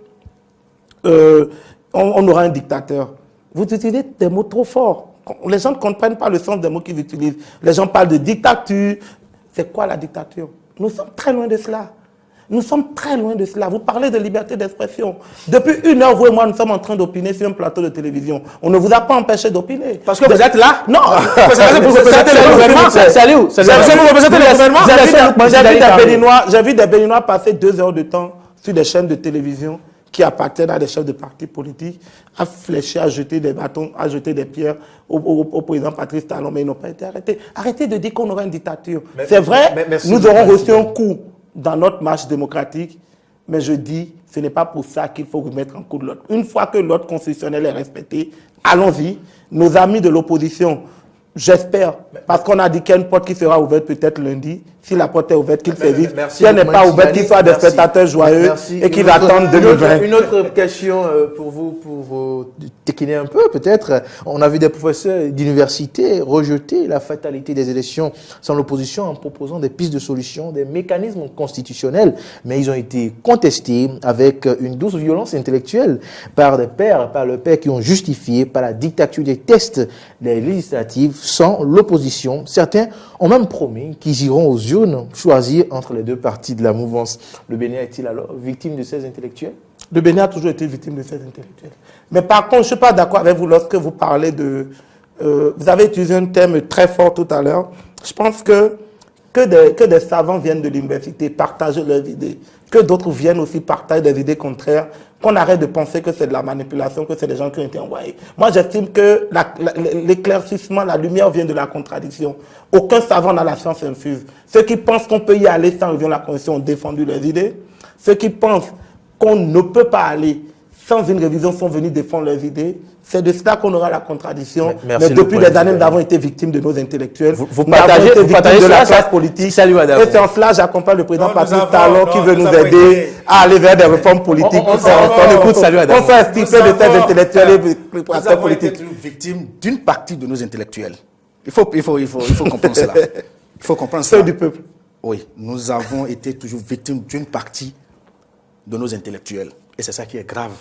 on aura un dictateur, vous utilisez des mots trop forts. Les gens ne comprennent pas le sens des mots qu'ils utilisent. Les gens parlent de dictature. C'est quoi la dictature? Nous sommes très loin de cela. Nous sommes très loin de cela. Vous parlez de liberté d'expression. Depuis 1 heure, vous et moi, nous sommes en train d'opiner sur un plateau de télévision. On ne vous a pas empêché d'opiner. Parce que vous êtes là? Non. Vous représentez le gouvernement. Salut. Vous représentez le gouvernement. J'ai vu des Béninois passer 2 heures de temps sur des chaînes de télévision qui appartiennent à des chefs de partis politiques, à flécher, à jeter des bâtons, à jeter des pierres au président Patrice Talon, mais ils n'ont pas été arrêtés. Arrêtez de dire qu'on aura une dictature. C'est vrai, nous aurons reçu un coup dans notre marche démocratique, mais je dis, ce n'est pas pour ça qu'il faut remettre en cause l'ordre. Une fois que l'ordre constitutionnel est respecté, allons-y. Nos amis de l'opposition, j'espère, parce qu'on a dit qu'il y a une porte qui sera ouverte peut-être lundi. Si la porte est ouverte, qu'ils saisissent. Si elle n'est pas ouverte, qu'ils soient des spectateurs joyeux et qu'ils attendent 2020. Une autre question pour vous taquiner un peu peut-être. On a vu des professeurs d'université rejeter la fatalité des élections sans l'opposition en proposant des pistes de solutions, des mécanismes constitutionnels. Mais ils ont été contestés avec une douce violence intellectuelle par le père qui ont justifié par la dictature des tests des législatives sans l'opposition. Certains ont même promis qu'ils iront aux urnes choisir entre les deux parties de la mouvance. Le Bénin est-il alors victime de ces intellectuels? Le Bénin a toujours été victime de ces intellectuels. Mais par contre, je ne suis pas d'accord avec vous lorsque vous parlez de... vous avez utilisé un terme très fort tout à l'heure. Je pense que des savants viennent de l'université partager leurs idées, que d'autres viennent aussi partager des idées contraires, qu'on arrête de penser que c'est de la manipulation, que c'est des gens qui ont été envoyés. Moi, j'estime que l'éclaircissement, la lumière vient de la contradiction. Aucun savant n'a la science infuse. Ceux qui pensent qu'on peut y aller sans révision de la Constitution ont défendu leurs idées. Ceux qui pensent qu'on ne peut pas aller sans une révision sont venus défendre leurs idées. C'est de cela qu'on aura la contradiction. Mais depuis des années, nous avons été victimes de nos intellectuels. Vous partagez de la classe politique. Salut, madame. Et c'est en cela j'accompagne le président Patrice Talon qui veut nous aider à aller vers des réformes politiques. On soit extirpé de ces intellectuels et acteurs politiques. Nous avons été victimes d'une partie de nos intellectuels. Il faut comprendre cela. Il faut comprendre cela. Ceux du peuple. Oui, nous avons été toujours victimes d'une partie de nos intellectuels. Et c'est ça qui est grave.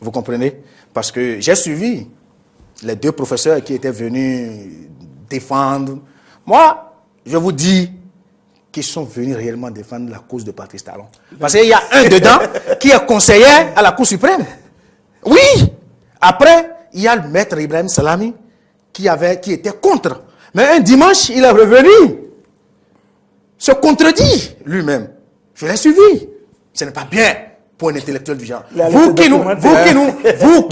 Vous comprenez? Parce que j'ai suivi les 2 professeurs qui étaient venus défendre. Moi, je vous dis qu'ils sont venus réellement défendre la cause de Patrice Talon. Parce qu'il y a un dedans qui est conseiller à la Cour suprême. Oui. Après, il y a le maître Ibrahim Salami qui était contre. Mais un dimanche, il est revenu, se contredit lui-même. Je l'ai suivi. Ce n'est pas bien pour un intellectuel du genre. Vous qui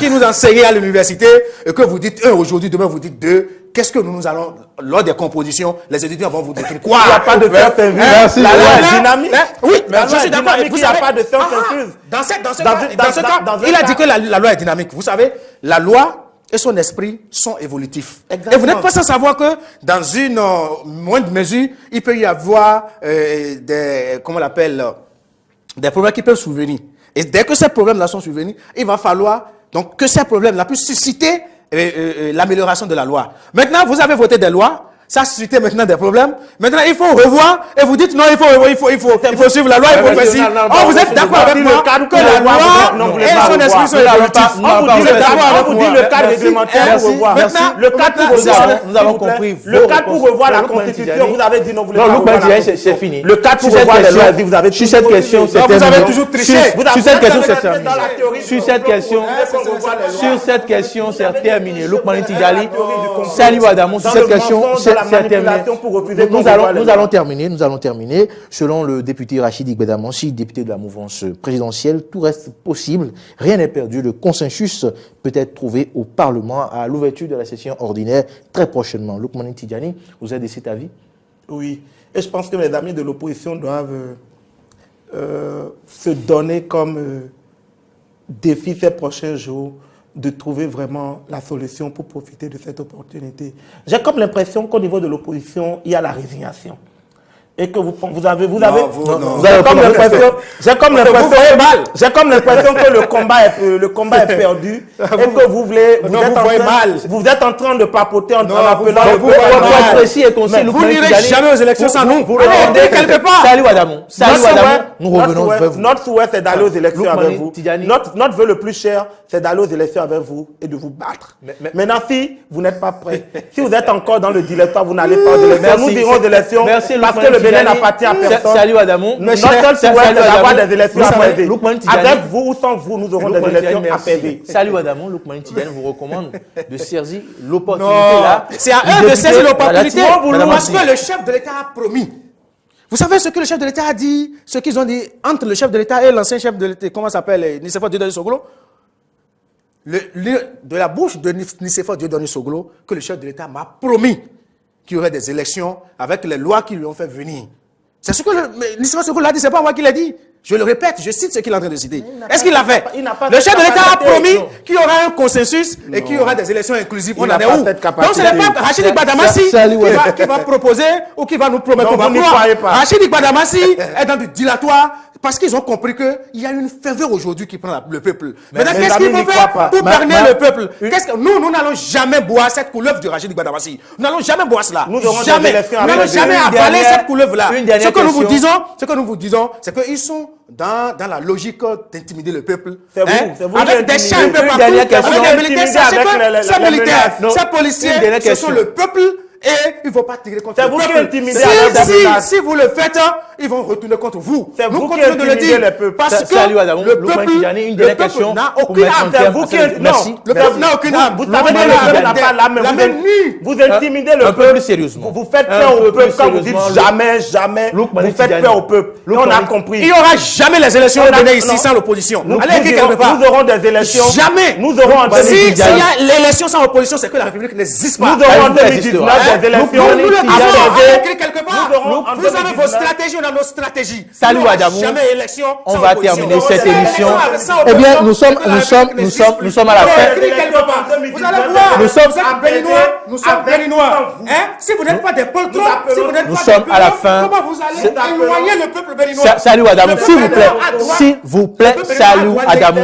nous enseignez à l'université et que vous dites un aujourd'hui, demain vous dites deux, qu'est-ce que nous allons, lors des compositions, les étudiants vont vous dire quoi? Il n'y a pas de science infuse. Merci. La loi est dynamique. Oui, mais La je loi suis est d'accord. dynamique, il n'y a pas de science infuse. Dans ce cas, il a dit que la loi est dynamique. Vous savez, la loi et son esprit sont évolutifs. Exactement. Et vous n'êtes pas sans savoir que dans une moindre mesure, il peut y avoir des problèmes qui peuvent survenir. Et dès que ces problèmes-là sont survenus, il va falloir donc que ces problèmes-là puissent susciter l'amélioration de la loi. Maintenant, vous avez voté des lois. Ça a suscité maintenant des problèmes. Maintenant, il faut revoir et vous dites non, il faut suivre la loi, il faut faire ci. Vous êtes d'accord avec moi que la loi et son esprit sont évolutifs. On vous dit le cadre réglementaire pour revoir. Le cadre pour revoir. Nous avons compris. Le cadre pour revoir la Constitution, vous avez dit non, vous ne voulez pas revoir. C'est fini. Le cadre pour revoir les lois, vous avez sur cette question, c'est terminé. Vous avez toujours triché. Sur cette question, c'est terminé. Sur cette question, c'est terminé. Lukman Tidjali, Saliou Adamou, sur cette question, c'est terminé. Nous allons terminer. Selon le député Rachid Igbedamansi, député de la mouvance présidentielle, tout reste possible. Rien n'est perdu. Le consensus peut être trouvé au Parlement à l'ouverture de la session ordinaire très prochainement. Lukman Tidjali, vous êtes de cet avis? Oui. Et je pense que les amis de l'opposition doivent se donner comme défi ces prochains jours de trouver vraiment la solution pour profiter de cette opportunité. J'ai comme l'impression qu'au niveau de l'opposition, il y a la résignation. Et que vous avez j'ai comme l'impression que le combat est perdu et que vous êtes en train de papoter en appelant le peuple. Vous n'irez jamais aux élections sans nous. Allez, quelque part. Saliou Adamou, nous revenons vers vous. Notre souhait, c'est d'aller aux élections avec vous. Notre vœu le plus cher, c'est d'aller aux élections avec vous et de vous battre. Maintenant, si vous n'êtes pas prêts, si vous êtes encore dans le dilectoire, vous n'allez pas aux élections. Nous irons aux élections parce que le Bénin n'appartient à personne. Saliou Adamou. Notre seul souhait, c'est d'avoir des élections apaisées. Avec vous ou sans vous, nous aurons des élections apaisées. Saliou Adamou, Lukman Tidjali vous recommande de saisir l'opportunité là. C'est à eux de saisir l'opportunité parce que le chef de l'État a promis. Vous savez ce que le chef de l'État a dit, ce qu'ils ont dit entre le chef de l'État et l'ancien chef de l'État, comment s'appelle, Nicéphore Dieudonné Soglo? De la bouche de Nicéphore Dieudonné Soglo, que le chef de l'État m'a promis qu'il y aurait des élections avec les lois qui lui ont fait venir. C'est ce que Nicéphore Soglo a dit, c'est pas moi qui l'ai dit. Je le répète, je cite ce qu'il est en train de citer. Est-ce qu'il l'a fait? Le chef de l'État a promis qu'il y aura un consensus et qu'il y aura des élections inclusives. On en est où? Donc ce n'est pas Rachid Igbedamansi qui va proposer ou qui va nous promettre qu'on va croire. Rachid Igbedamansi est dans du dilatoire parce qu'ils ont compris qu'il y a une ferveur aujourd'hui qui prend le peuple. Maintenant, qu'est-ce qu'ils vont faire pour berner le peuple? Nous n'allons jamais boire cette couleuvre de Rachid Igbedamansi. Nous n'allons jamais boire cela. Nous n'allons jamais avaler cette couleuvre-là. Ce que nous vous disons, c'est qu'ils sont dans la logique d'intimider le peuple. C'est vous. Avec des chats un peu partout, avec des militaires. Sachez que ces militaires, ces policiers, ce sont le peuple. Et il ne faut pas tirer contre le peuple. Si vous le faites, ils vont retourner contre vous. C'est vous qui intimidez le peuple. Parce que le peuple n'a aucune âme. Le peuple n'a aucune âme. Vous savez que le peuple n'a pas l'âme. Vous intimidez le peuple. Sérieusement. Vous faites peur au peuple quand vous dites jamais. Vous faites peur au peuple. On a compris. Il n'y aura jamais les élections au Bénin ici sans l'opposition. Allez, quelque part. Nous aurons des élections. Jamais. Nous aurons en 2019. S'il y a l'élection sans opposition, c'est que la République n'existe pas. Nous aurons en 2019 des élections. Vous avez vos stratégies, on a nos stratégies. Saliou Adamou, jamais élection. On va terminer cette émission. Eh bien, nous sommes à la fin. Vous allez voir, nous sommes béninois. Si vous n'êtes pas des poltrons, si vous n'êtes pas des béninois, comment vous allez éloigner le peuple béninois? Saliou Adamou, s'il vous plaît, Saliou Adamou.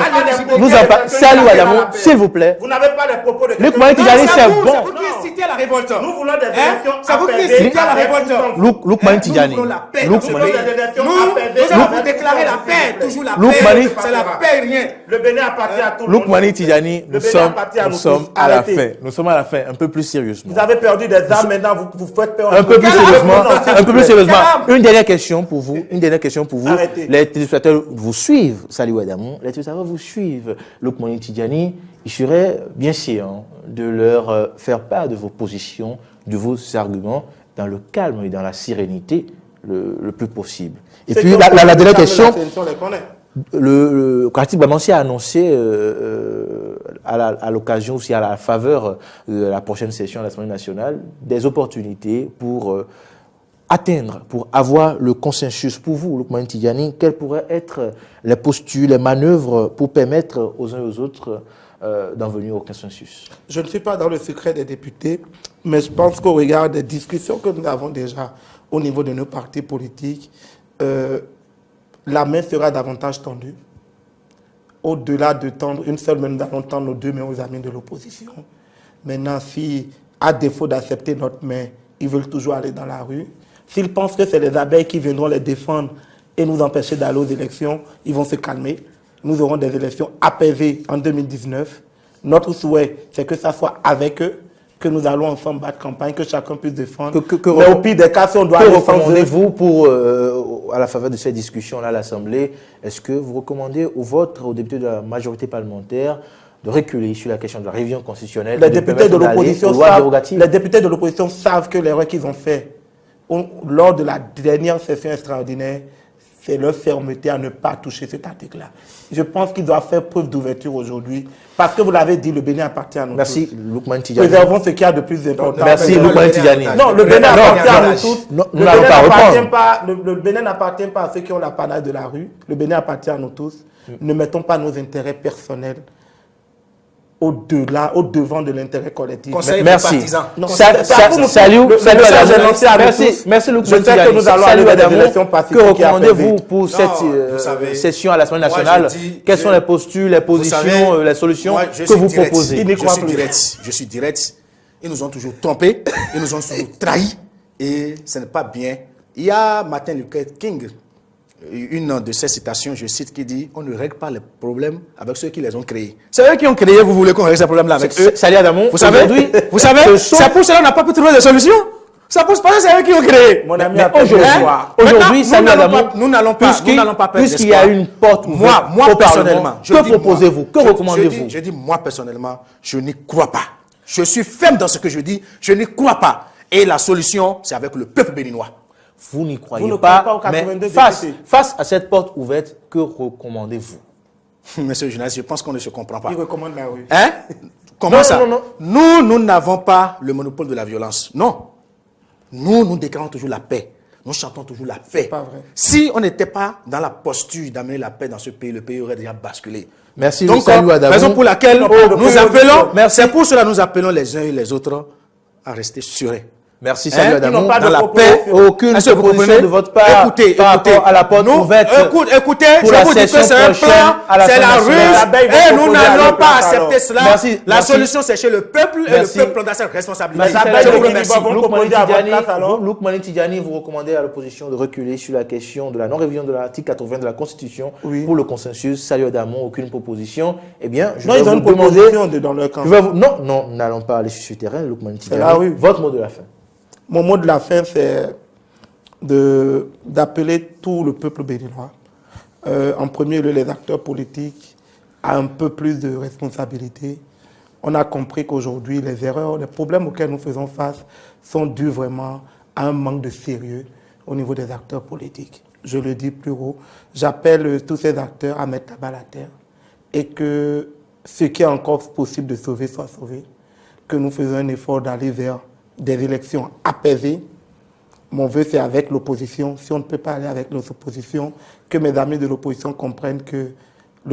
Saliou Adamou, s'il vous plaît. Vous n'avez pas les propos de Lukman Tidjali, c'est bon. C'est vous qui incitez à la révolte. Nous voulons des élections c'est vous qui incitez à la révolte. Lukman Tidjali. Nous allons déclarer la paix, toujours la paix. C'est la paix, rien. Le Bénin appartient à tout le monde. Lukman Tidjali, nous sommes à la fin. Nous sommes à la fin. Un peu plus sérieusement. Vous avez perdu des âmes, maintenant vous faites peur. Un peu plus sérieusement, un peu plus sérieusement. Quelle Une dernière question pour vous. Une dernière question pour vous. Arrêtez. Les téléspectateurs vous suivent. Salut Adamon. Les téléspectateurs vous suivent. Lukman Tidjani, il serait bien sûr de leur faire part de vos positions, de vos arguments, dans le calme et dans la sérénité le plus possible. Et C'est puis comme la dernière la question. sélection les connaît. Le Karatik Bamansi a annoncé à l'occasion aussi à la faveur de la prochaine session à l'Assemblée nationale des opportunités pour atteindre, pour avoir le consensus. Pour vous, Lukman Tidjani, quelles pourraient être les postures, les manœuvres pour permettre aux uns et aux autres d'en venir au consensus? Je ne suis pas dans le secret des députés, mais je pense qu'au regard des discussions que nous avons déjà au niveau de nos partis politiques, la main sera davantage tendue. Au-delà de tendre une seule main, nous allons tendre nos deux mains aux amis de l'opposition. Maintenant, si, à défaut d'accepter notre main, ils veulent toujours aller dans la rue, s'ils pensent que c'est les abeilles qui viendront les défendre et nous empêcher d'aller aux élections, ils vont se calmer. Nous aurons des élections apaisées en 2019. Notre souhait, c'est que ça soit avec eux, que nous allons ensemble battre campagne, que chacun puisse défendre. Mais au pire des cas, si on doit que aller sans eux, recommandez-vous pour, à la faveur de ces discussions-là à l'Assemblée, est-ce que vous recommandez aux députés de la majorité parlementaire de reculer sur la question de la révision constitutionnelle? les députés de l'opposition savent, savent que l'erreur qu'ils ont fait lors de la dernière session extraordinaire, c'est leur fermeté à ne pas toucher cet article-là. Je pense qu'ils doivent faire preuve d'ouverture aujourd'hui. Parce que vous l'avez dit, le Bénin appartient à nous Merci, tous. Lukman Tidjani. Préservons ce qu'il y a de plus important. Merci, Lukman Tidjani. Non, le Bénin appartient à nous tous. Non, nous n'allons pas reprendre. Le Bénin n'appartient pas à ceux qui ont l'apanage de la rue. Le Bénin appartient à nous tous. Ne mettons pas nos intérêts personnels au-devant de l'intérêt collectif. Merci. Non, Salut, merci Lukman Tidjani. Nous allons aller vers des élections pacifiques. Que recommandez-vous pour cette session à l'Assemblée nationale? Quelles sont les postures, les positions, les solutions que vous proposez? Je suis direct. Ils nous ont toujours trompés, ils nous ont toujours trahis et ce n'est pas bien. Il y a Martin Luther King, une de ces citations, je cite, qui dit « On ne règle pas les problèmes avec ceux qui les ont créés. » C'est eux qui ont créé, vous voulez qu'on règle ces problèmes-là avec eux? Salut Adamon. Vous savez, c'est pour cela qu'on n'a pas pu trouver des solutions. Ça pose pas, c'est eux qui ont créé. Mon ami, aujourd'hui, Salut Adamon, nous n'allons pas perdre puisqu'il y a une porte ouverte moi personnellement, que proposez-vous? Que recommandez-vous? Je dis, moi personnellement, je n'y crois pas. Je suis ferme dans ce que je dis, je n'y crois pas. Et la solution, c'est avec le peuple béninois. Vous n'y croyez Vous ne pas, croyez pas aux mais 82 face à cette porte ouverte, que recommandez-vous? Monsieur le journaliste, je pense qu'on ne se comprend pas. Il recommande la rue. Hein? Comment ça? Non. Nous n'avons pas le monopole de la violence. Non. Nous déclarons toujours la paix. Nous chantons toujours la paix. Pas vrai. Si on n'était pas dans la posture d'amener la paix dans ce pays, le pays aurait déjà basculé. Merci, Donc, salut Adamon. raison pour laquelle nous appelons, Merci. c'est pour cela que nous appelons les uns et les autres à rester sereins. Merci, salut Adamon. Ils n'ont pas Dans de la proposition. paix, Aucune est-ce que vous proposition comprenez? de votre part par rapport à la porte ouverte. Écoutez, pour je la vous dis que session c'est un prochaine plan, à la c'est la Assemblée nationale. ruse, et nous n'allons pas accepter cela. Merci, La merci. solution, c'est chez le peuple, et Merci. le peuple prendra cette responsabilité. Merci, Je vous Salut remercie. Adamon. proposer à votre place, alors. Lukman Tidjani, vous recommandez à l'opposition de reculer sur la question de la non-révision de l'article 80 de la Constitution pour le consensus. Salut Adamon, aucune proposition. Eh bien, je vais Non, ils ont vous une demander... proposition dans leur camp. Non, nous n'allons pas aller sur ce terrain, Lukman Tidjani. la rue. Votre mot de la fin. Mon mot de la fin, c'est d'appeler tout le peuple béninois, en premier lieu les acteurs politiques, à un peu plus de responsabilité. On a compris qu'aujourd'hui, les erreurs, les problèmes auxquels nous faisons face sont dus vraiment à un manque de sérieux au niveau des acteurs politiques. Je le dis plus haut, j'appelle tous ces acteurs à mettre la balle à terre et que ce qui est encore possible de sauver soit sauvé, que nous faisons un effort d'aller vers des élections apaisées. Mon vœu, c'est avec l'opposition. Si on ne peut pas aller avec l'opposition, que mes amis de l'opposition comprennent que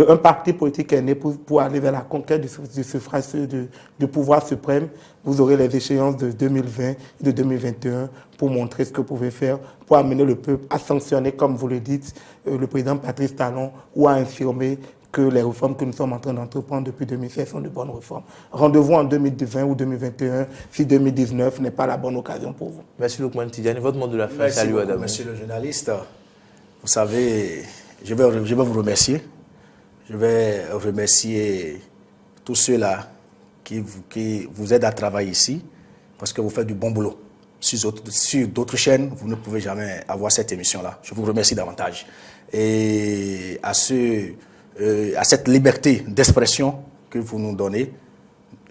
un parti politique est né pour aller vers la conquête du suffrage du pouvoir suprême. Vous aurez les échéances de 2020 et de 2021 pour montrer ce que vous pouvez faire, pour amener le peuple à sanctionner, comme vous le dites, le président Patrice Talon, ou à infirmer que les réformes que nous sommes en train d'entreprendre depuis 2016 sont de bonnes réformes. Rendez-vous en 2020 ou 2021 si 2019 n'est pas la bonne occasion pour vous. Merci Lukman Tidjani. Votre mot de la fin. Merci Salut beaucoup, Adamon. monsieur le journaliste. Vous savez, je vais vous remercier. Je vais remercier tous ceux-là qui vous aident à travailler ici. parce que vous faites du bon boulot. Sur d'autres chaînes, vous ne pouvez jamais avoir cette émission-là. Je vous remercie davantage. Et à cette liberté d'expression que vous nous donnez,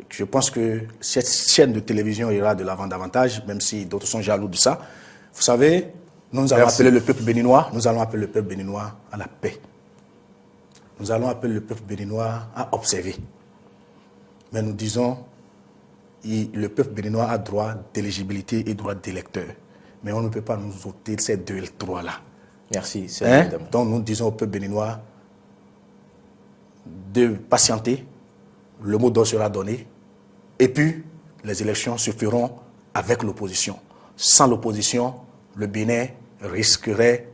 je pense que cette chaîne de télévision ira de l'avant davantage, même si d'autres sont jaloux de ça. Vous savez, nous allons appeler le peuple béninois, nous allons appeler le peuple béninois à la paix. Nous allons appeler le peuple béninois à observer. Mais nous disons, le peuple béninois a droit d'éligibilité et droit d'électeur. Mais on ne peut pas nous ôter ces deux droits-là. Merci. Donc nous disons au peuple béninois de patienter, le mot d'ordre sera donné, et puis les élections se feront avec l'opposition. Sans l'opposition, le Bénin risquerait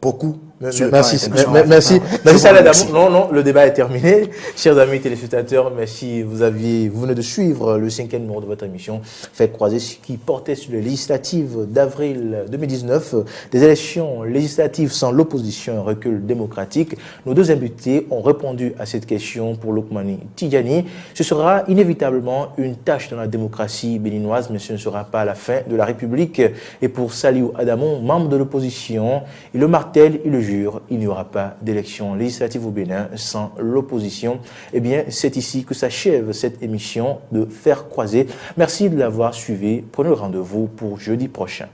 beaucoup. Merci Salah Adamou. Non, le débat est terminé. Chers amis téléspectateurs, merci. Vous venez de suivre le 5e numéro de votre émission Fait croiser, ce qui portait sur les législatives d'avril 2019, des élections législatives sans l'opposition et un recul démocratique. Nos deux invités ont répondu à cette question pour Lukmani Tidjani. Ce sera inévitablement une tâche dans la démocratie béninoise, mais ce ne sera pas la fin de la République. Et pour Saliou Adamou, membre de l'opposition, il le martèle, il le jure, il n'y aura pas d'élection législative au Bénin sans l'opposition. Eh bien, c'est ici que s'achève cette émission de Faire croiser. Merci de l'avoir suivi. Prenez le rendez-vous pour jeudi prochain.